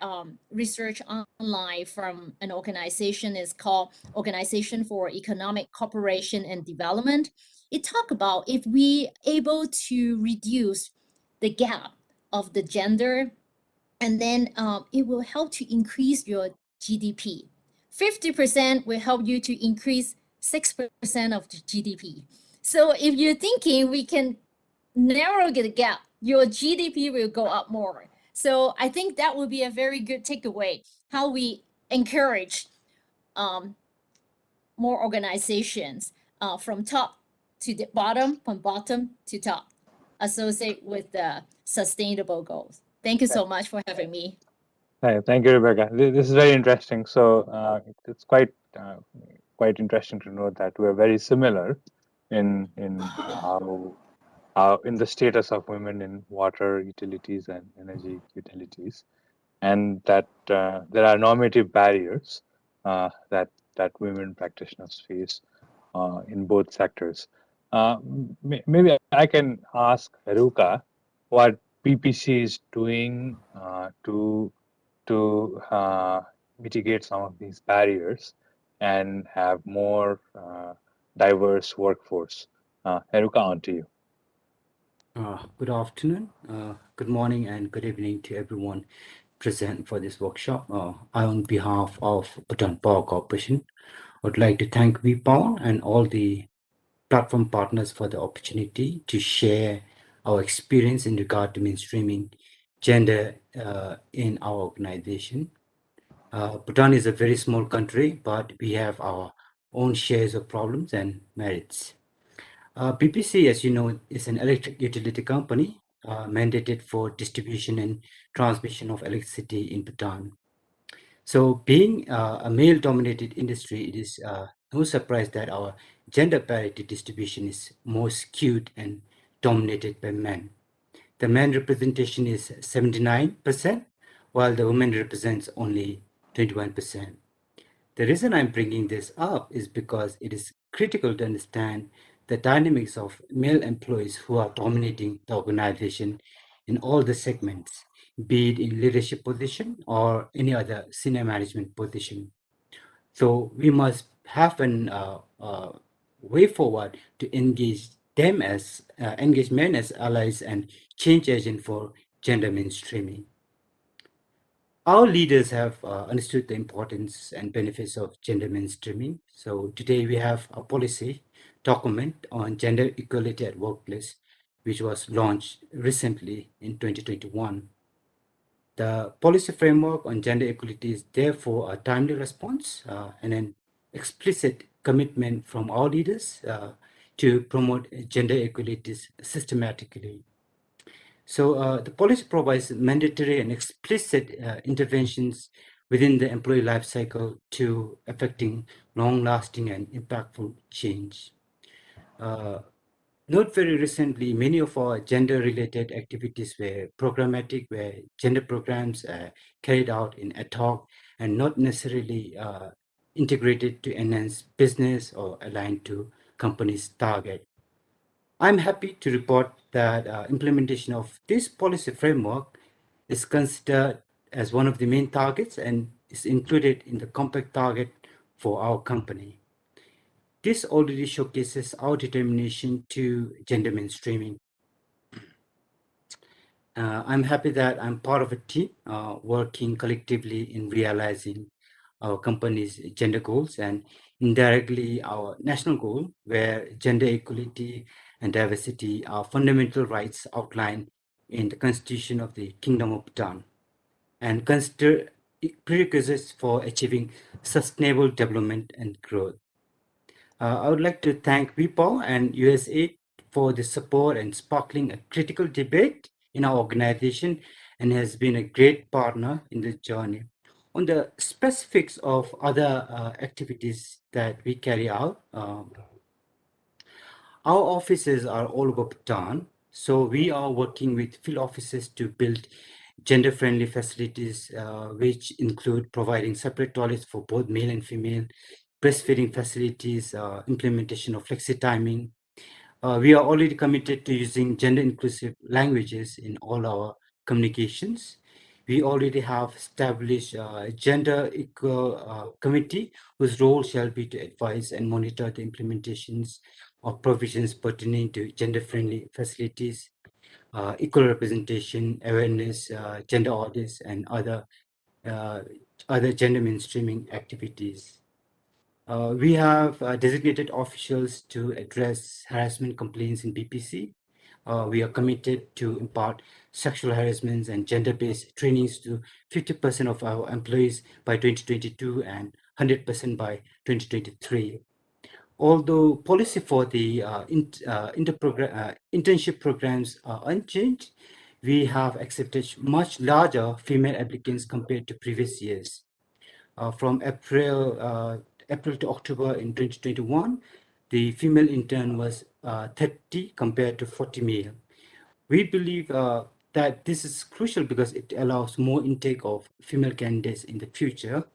research online from an organization is called Organization for Economic Cooperation and Development. It talk about if we able to reduce the gap of the gender, and then it will help to increase your GDP. 50% will help you to increase 6% of the GDP. So if you're thinking we can narrow the gap, your GDP will go up more. So I think that would be a very good takeaway, how we encourage more organizations from top to the bottom, from bottom to top, associate with the sustainable goals. Thank you so much for having me. Thank you, Rebecca. This is very interesting. So it's quite interesting to know that we're very similar in how in the status of women in water utilities and energy utilities, and that there are normative barriers that women practitioners face in both sectors. Maybe I can ask Haruka what PPC is doing to mitigate some of these barriers and have more diverse workforce. Haruka, on to you. Good afternoon, good morning, and good evening to everyone present for this workshop. I, on behalf of Bhutan Power Corporation, would like to thank WePower and all the platform partners for the opportunity to share our experience in regard to mainstreaming gender in our organization. Bhutan is a very small country, but we have our own shares of problems and merits. PPC, as you know, is an electric utility company mandated for distribution and transmission of electricity in Bhutan. So being a male-dominated industry, it is no surprise that our gender parity distribution is more skewed and dominated by men. The men representation is 79%, while the women represents only 21%. The reason I'm bringing this up is because it is critical to understand the dynamics of male employees who are dominating the organization in all the segments, be it in leadership position or any other senior management position. So we must have an way forward to engage them as engage men as allies and change agent for gender mainstreaming. Our leaders have understood the importance and benefits of gender mainstreaming. So today we have a policy document on gender equality at workplace, which was launched recently in 2021. The policy framework on gender equality is therefore a timely response and an explicit commitment from our leaders to promote gender equality systematically. So the policy provides mandatory and explicit interventions within the employee life cycle to affecting long-lasting and impactful change. Not very recently, many of our gender-related activities were programmatic, where gender programs carried out in ad hoc and not necessarily integrated to enhance business or aligned to companies' target. I'm happy to report that implementation of this policy framework is considered as one of the main targets and is included in the compact target for our company. This already showcases our determination to gender mainstreaming. I'm happy that I'm part of a team working collectively in realizing our company's gender goals and indirectly our national goal, where gender equality and diversity are fundamental rights outlined in the Constitution of the Kingdom of Bhutan and consider prerequisites for achieving sustainable development and growth. I would like to thank WePower and USAID for the support and sparkling a critical debate in our organization and has been a great partner in the journey. On the specifics of other activities that we carry out, our offices are all over Bhutan, so we are working with field offices to build gender-friendly facilities, which include providing separate toilets for both male and female, breastfeeding facilities, implementation of flexi timing. We are already committed to using gender-inclusive languages in all our communications. We already have established a gender equal committee whose role shall be to advise and monitor the implementations of provisions pertaining to gender-friendly facilities, equal representation, awareness, gender audits, and other gender mainstreaming activities. We have designated officials to address harassment complaints in BPC. We are committed to impart sexual harassment and gender-based trainings to 50% of our employees by 2022 and 100% by 2023. Although policy for the internship programs are unchanged, we have accepted much larger female applicants compared to previous years. From April to October in 2021, the female intern was 30 compared to 40 male. We believe that this is crucial because it allows more intake of female candidates in the future.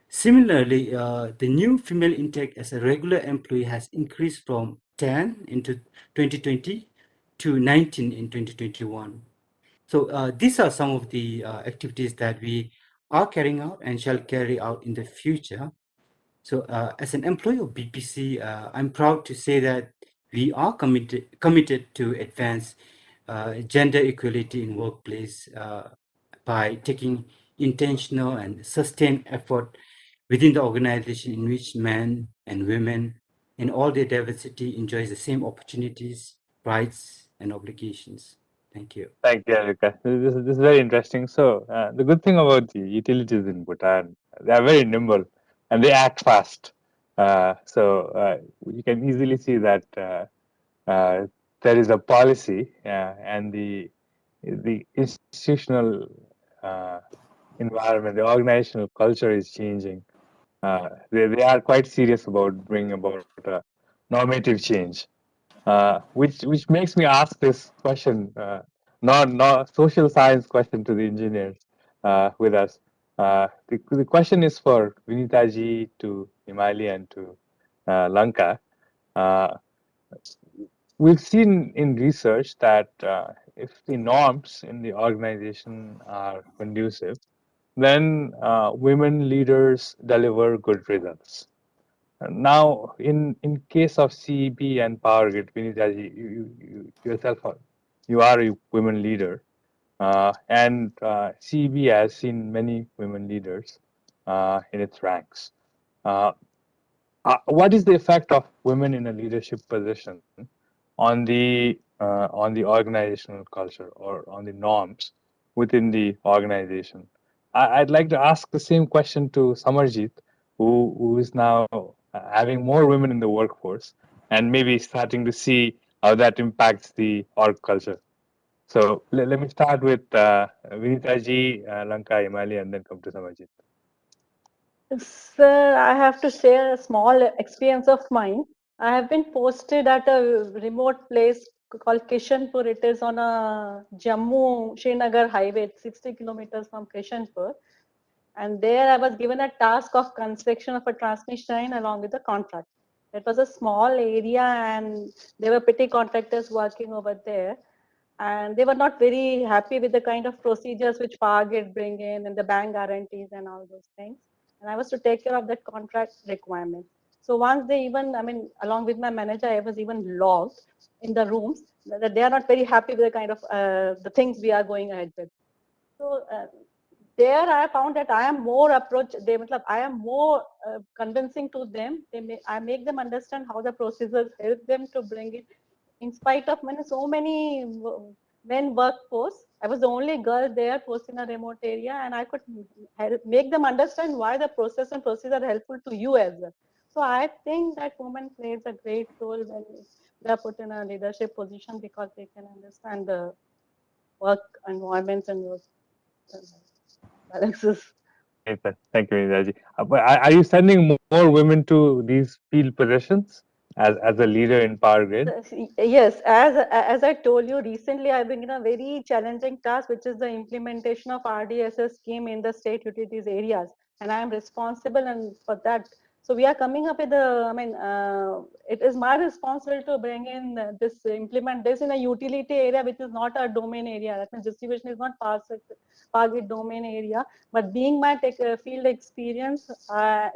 Similarly, the new female intake as a regular employee has increased from 10 in 2020 to 19 in 2021. So these are some of the activities that we are carrying out and shall carry out in the future. So as an employee of BPC, I'm proud to say that we are committed to advance gender equality in workplace by taking intentional and sustained effort within the organization in which men and women in all their diversity enjoys the same opportunities, rights, and obligations. Thank you. Thank you, Erika. This is very interesting. So the good thing about the utilities in Bhutan, they are very nimble and they act fast. So you can easily see that there is a policy and the institutional environment, the organizational culture is changing. They are quite serious about bringing about normative change, which makes me ask this question, not social science question to the engineers with us. The question is for Vinitaji, to Himali, and to Lanka. We've seen in research that if the norms in the organization are conducive, then women leaders deliver good results. Now, in case of CEB and Power Grid, Vinitaji, you yourself, you are a women leader, and CEB has seen many women leaders in its ranks. What is the effect of women in a leadership position on the organizational culture or on the norms within the organization? I'd like to ask the same question to Samarjit, who is now having more women in the workforce and maybe starting to see how that impacts the org culture. So let me start with Vinitaji, Lanka, Himali, and then come to Samarjit. Sir, I have to share a small experience of mine. I have been posted at a remote place called Kishanpur. It is on a Jammu Srinagar highway, it's 60 kilometers from Kishanpur. And there I was given a task of construction of a transmission line along with the contract. It was a small area and there were petty contractors working over there. And they were not very happy with the kind of procedures which Powergrid bring in and the bank guarantees and all those things. And I was to take care of that contract requirement. So once they even, I mean, along with my manager, I was even logged in the rooms that they are not very happy with the kind of the things we are going ahead with. So there I found that I am more I am more convincing to them. I make them understand how the procedures help them to bring it. In spite of so many men workforce, I was the only girl there posted in a remote area, and I could make them understand why the process and procedure are helpful to you as well. So I think that women plays a great role when they are put in a leadership position because they can understand the work environments and work balances. Thank you, Indraji. But are you sending more women to these field positions as a leader in Power Grid? Yes, as I told you recently, I've been in a very challenging task, which is the implementation of RDSS scheme in the state utilities areas, and I am responsible and for that. So we are coming up with it is my responsibility to bring in implement this in a utility area, which is not a domain area. That means distribution is not Power domain area, but being my field experience,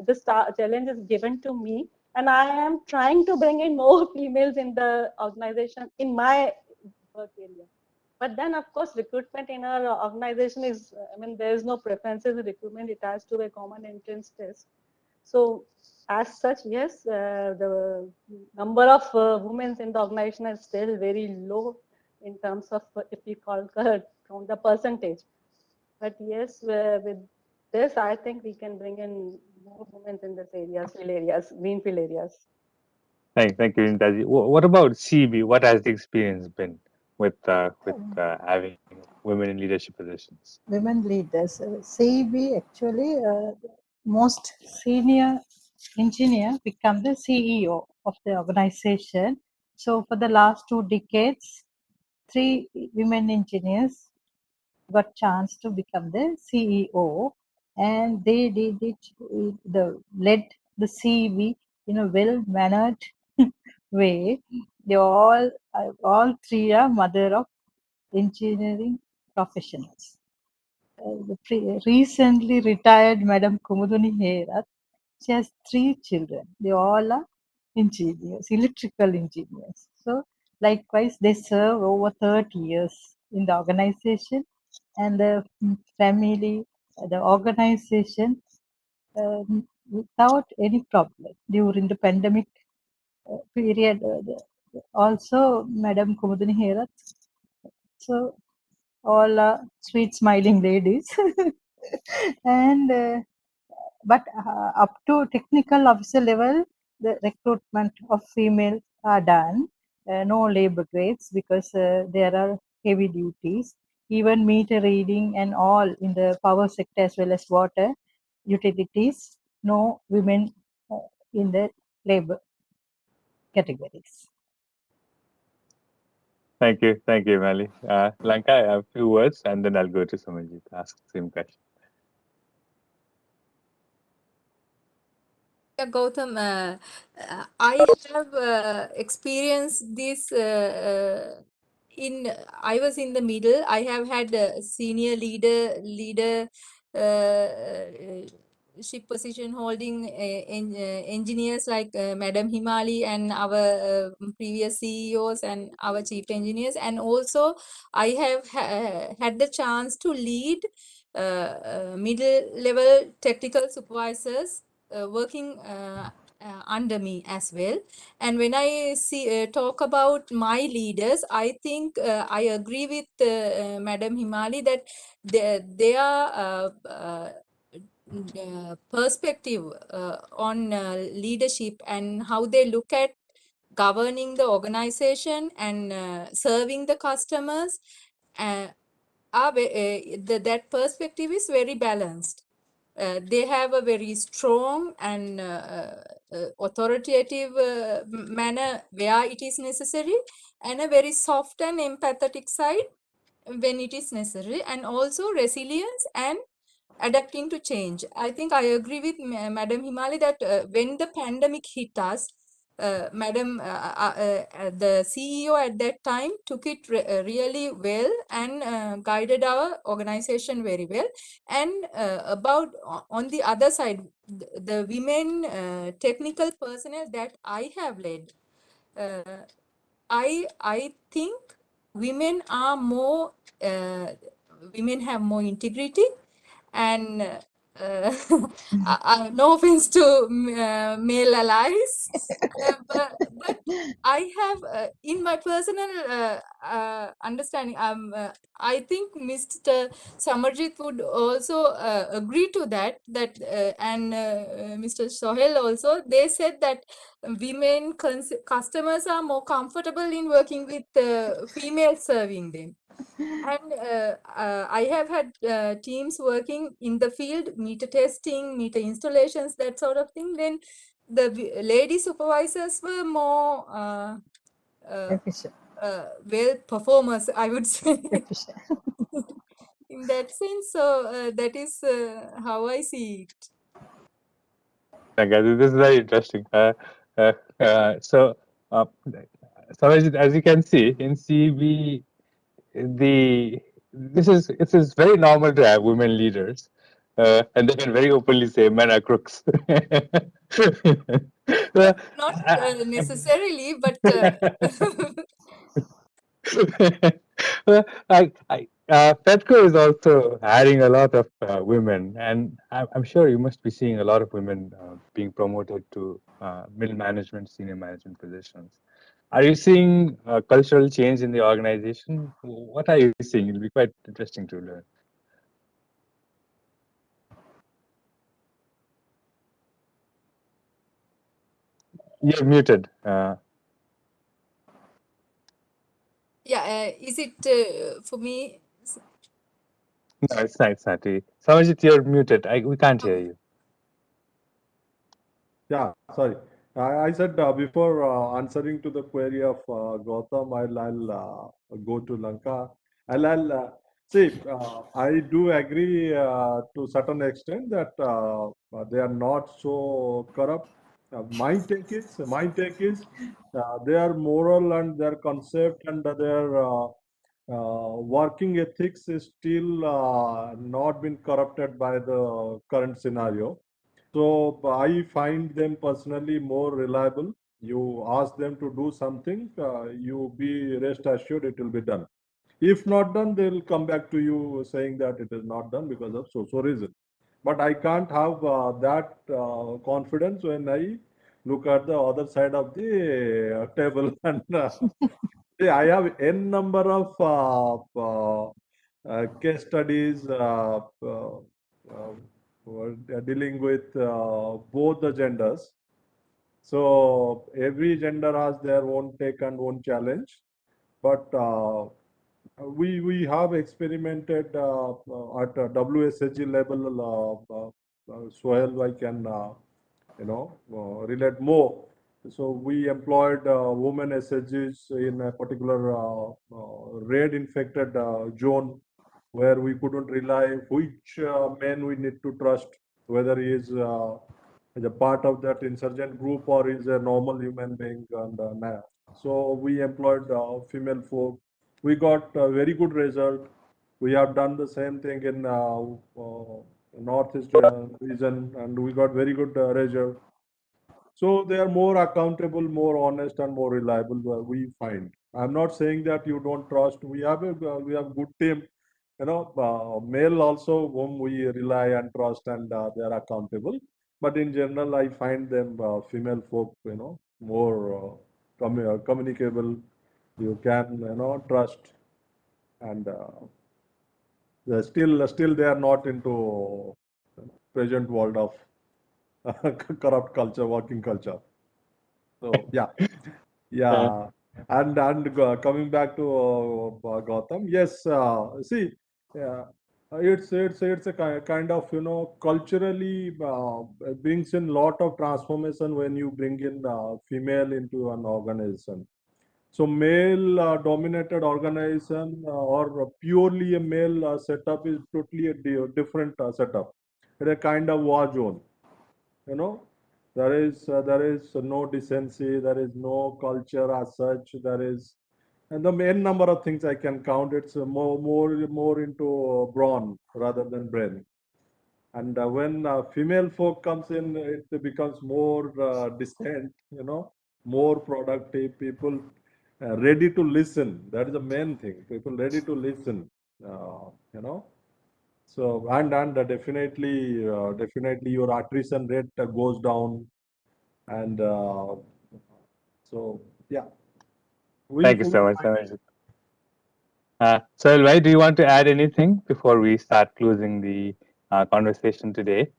this challenge is given to me. And I am trying to bring in more females in the organization in my work area. But then, of course, recruitment in our organization is, there is no preferences in recruitment. It has to be a common entrance test. So as such, yes, the number of women in the organization is still very low in terms of if we count the percentage. But yes, with this, I think we can bring in more women in this areas, greenfield areas. Thank you, Indraji. What about CB? What has the experience been with having women in leadership positions? Women leaders. CB actually, most senior engineer become the CEO of the organization. So for the last 2 decades, 3 women engineers got chance to become the CEO, and they did it led the CB in a well mannered way. They all 3 are mother of engineering professionals. The recently retired Madam Kumuduni Hera, she has 3 children. They all are engineers, electrical engineers. So likewise, they serve over 30 years in the organization, and the family, the organization, without any problem during the pandemic period. Also, Madam Kumudini Hera, so all are sweet smiling ladies. And but up to technical officer level, the recruitment of female are done. No labor grades because there are heavy duties. Even meter reading and all in the power sector as well as water utilities. No women in the labor categories. Thank you, Mali. Lanka, I have a few words, and then I'll go to Samarjit to ask the same question. Yeah, Gautam, I have experienced this I was in the middle. I have had a senior leader ship position holding engineers like Madam Himali and our previous CEOs and our chief engineers. And also I have had the chance to lead middle level technical supervisors working under me as well. And when I talk about my leaders, I think I agree with Madam Himali that their perspective on leadership and how they look at governing the organization and serving the customers that perspective is very balanced. they have a very strong and authoritative manner where it is necessary, and a very soft and empathetic side when it is necessary, and also resilience and adapting to change. I think I agree with Madam Himali that when the pandemic hit us, the CEO at that time took it really well and guided our organization very well. And on the other side, the women technical personnel that I have led, I think women are more, women have more integrity and no offense to male allies, but I have, in my personal understanding, I think Mr. Samarjit would also agree to that, and Mr. Sohel also, they said that women customers are more comfortable in working with females serving them. And I have had teams working in the field, meter testing, meter installations, that sort of thing. Then the lady supervisors were more Efficient. well performers, I would say, Efficient. in that sense. So that is how I see it. Thank you. This is very interesting. So, as you can see in CB, it is very normal to have women leaders, and they can very openly say men are crooks. Not necessarily, but Petco is also adding a lot of women, and I'm sure you must be seeing a lot of women being promoted to middle management, senior management positions. Are you seeing a cultural change in the organization? What are you seeing? It'll be quite interesting to learn. You're muted. yeah, is it for me? No, it's not. It's not. Samajit, you're muted. We can't hear you. Yeah, sorry. I said before answering to the query of Gautam, I'll go to Lanka. I'll see. I do agree to certain extent that they are not so corrupt. My take is their moral and their concept and their working ethics is still not been corrupted by the current scenario. So I find them personally more reliable. You ask them to do something, you be rest assured it will be done. If not done, they will come back to you saying that it is not done because of so reason. But I can't have that confidence when I look at the other side of the table. And I have n number of case studies dealing with both the genders. So every gender has their own take and own challenge. But we have experimented at WSHG level. Sohel, I can relate more. So we employed women SHGs in a particular red infected zone where we couldn't rely which men we need to trust, whether he is a part of that insurgent group or is a normal human being. And so we employed female folk. We got a very good result. We have done the same thing in northeast region, and we got very good result. So they are more accountable, more honest, and more reliable. We find. I'm not saying that you don't trust. We have good team. Male also whom we rely and trust, and they are accountable. But in general, I find them female folk, more communicable. You can, trust, and still they are not into present world of corrupt culture, working culture. So yeah. And coming back to Gautam, yes. See, It's a kind of, culturally brings in lot of transformation when you bring in female into an organization. So male dominated organization or purely a male setup is totally a different setup. It's a kind of war zone. You know, there is no decency, there is no culture as such. There is, and the main number of things I can count. It's more into brawn rather than brain. And when female folk comes in, it becomes more distant. More productive people, ready to listen. That is the main thing. People ready to listen. You know. So and definitely your attrition rate goes down, and so yeah, Thank you so much, Samer. So, do you want to add anything before we start closing the conversation today?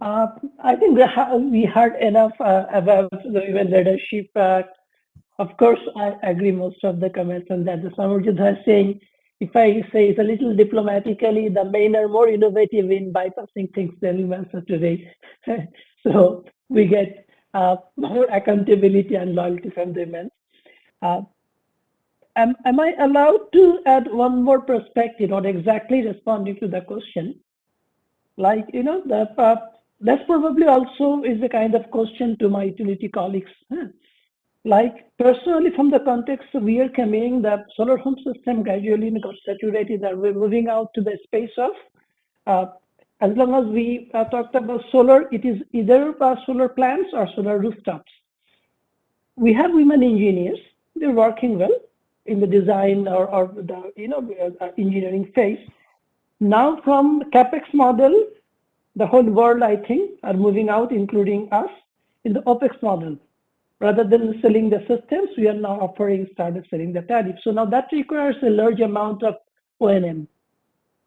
I think we heard enough about the women leadership. Of course, I agree most of the comments on that. The Samarjit is saying, if I say it a little diplomatically, the men are more innovative in bypassing things than women are today. So we get more accountability and loyalty from the men. Am I allowed to add one more perspective, not exactly responding to the question? Like, that's probably also is a kind of question to my utility colleagues. Like, personally, from the context we are coming, the solar home system gradually got saturated and we're moving out to the space of, as long as we talked about solar, it is either solar plants or solar rooftops. We have women engineers, they're working well in the design or the engineering phase. Now from CapEx model, the whole world, I think, are moving out, including us, in the OpEx model. Rather than selling the systems, we are now started selling the tariff. So now that requires a large amount of O&M.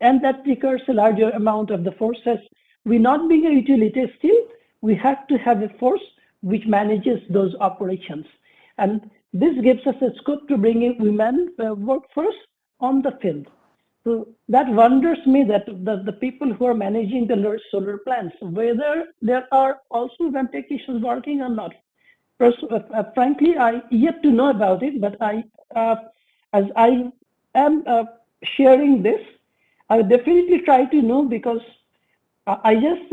And that requires a larger amount of the forces. We not being a utility still, we have to have a force which manages those operations. And this gives us a scope to bring in women workforce on the field. So that wonders me that the people who are managing the large solar plants, whether there are also women technicians working or not. Frankly, I yet to know about it, but as I am sharing this, I definitely try to know, because I just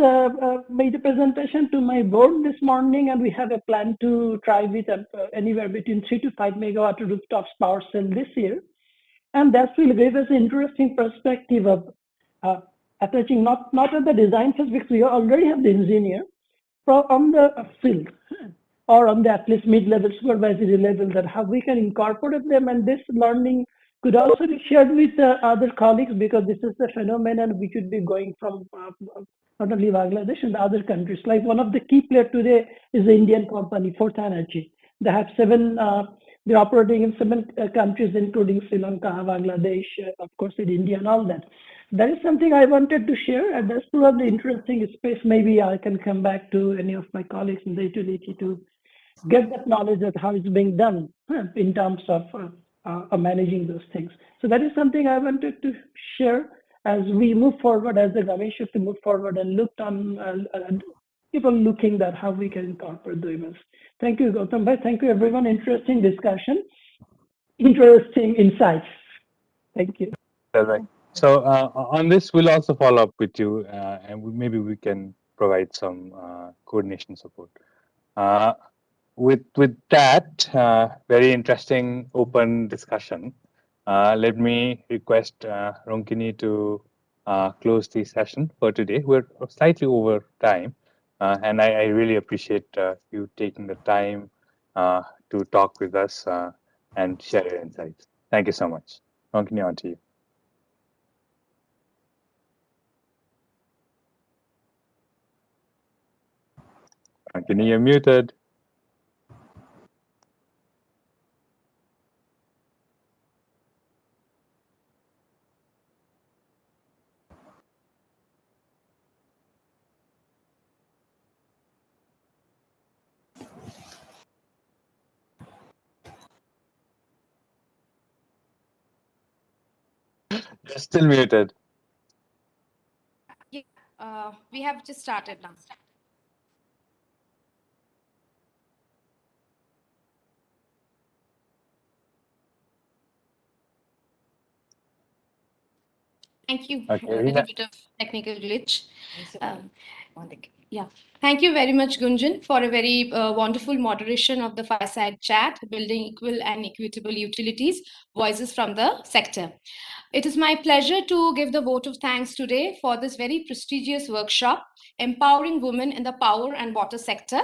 made a presentation to my board this morning, and we have a plan to try with anywhere between 3 to 5 megawatt rooftops power cell this year. And that will give us an interesting perspective of attaching not at the design phase, because we already have the engineer, on the field, or on the at least mid-level supervisory level, that how we can incorporate them. And this learning could also be shared with other colleagues, because this is the phenomenon we should be going from not only Bangladesh and other countries. Like one of the key players today is the Indian company, Fourth Energy. They have they're operating in 7 countries, including Sri Lanka, Bangladesh, of course, in India and all that. That is something I wanted to share, and that's probably interesting space. Maybe I can come back to any of my colleagues in the utility to get that knowledge of how it's being done in terms of managing those things. So that is something I wanted to share as we move forward, as the government should move forward and look on people looking at how we can incorporate the events. Thank you, Gautam Bhai. Thank you, everyone. Interesting discussion, interesting insights. Thank you. Right. So on this, we'll also follow up with you, and maybe we can provide some coordination support. With that very interesting open discussion, let me request Ronkini to close the session for today. We're slightly over time, and I really appreciate you taking the time to talk with us and share your insights. Thank you so much. Ronkini, on to you. Ronkini, you're muted. You're still muted. Yeah, we have just started now. Thank you. Okay, A little bit of technical glitch. Yeah. Thank you very much, Gunjan, for a very wonderful moderation of the fireside chat, building equal and equitable utilities, voices from the sector. It is my pleasure to give the vote of thanks today for this very prestigious workshop, Empowering Women in the Power and Water Sector,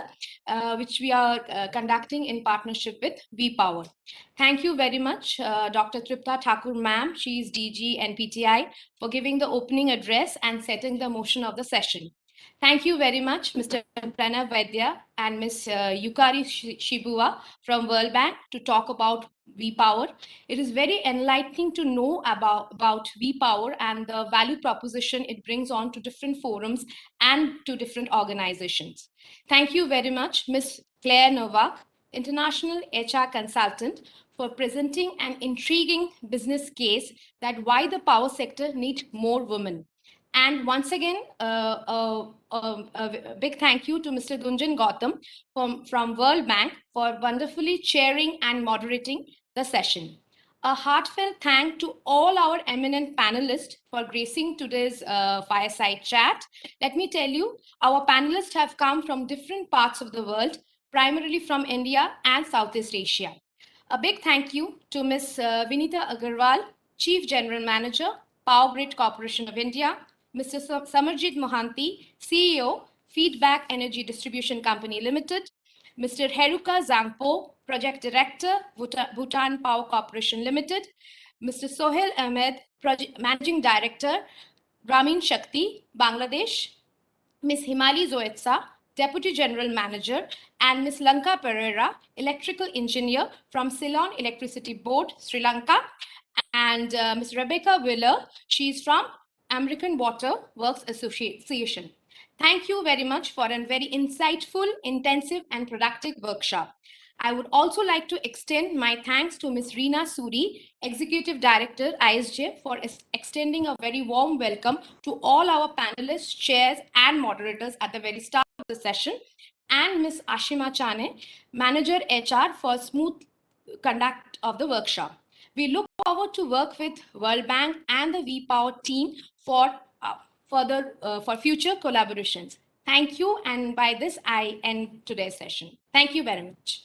which we are conducting in partnership with WePower. Thank you very much, Dr. Tripta Thakur ma'am, she is DG and PTI, for giving the opening address and setting the motion of the session. Thank you very much, Mr. Pranav Vaidya and Ms. Yukari Shibua from World Bank to talk about WePower. It is very enlightening to know about WePower and the value proposition it brings on to different forums and to different organizations. Thank you very much, Ms. Claire Novak, International HR Consultant, for presenting an intriguing business case that why the power sector needs more women. And once again, a big thank you to Mr. Gunjan Gautam from World Bank for wonderfully chairing and moderating the session. A heartfelt thank to all our eminent panelists for gracing today's fireside chat. Let me tell you, our panelists have come from different parts of the world, primarily from India and Southeast Asia. A big thank you to Ms. Vinita Agarwal, Chief General Manager, Power Grid Corporation of India, Mr. Samarjit Mohanty, CEO, Feedback Energy Distribution Company Limited, Mr. Heruka Zangpo, Project Director, Bhutan Power Corporation Limited, Mr. Sohail Ahmed, Managing Director, Ramin Shakti, Bangladesh, Ms. Himali Zoetsa, Deputy General Manager, and Ms. Lanka Pereira, Electrical Engineer from Ceylon Electricity Board, Sri Lanka, and Ms. Rebecca Wheeler, she's from American Water Works Association. Thank you very much for a very insightful, intensive, and productive workshop. I would also like to extend my thanks to Ms. Reena Suri, Executive Director, ISGF, for extending a very warm welcome to all our panelists, chairs, and moderators at the very start of the session, and Ms. Ashima Chane, Manager HR, for smooth conduct of the workshop. We look forward to work with World Bank and the WePower team for future collaborations. Thank you, and by this I end today's session. Thank you very much.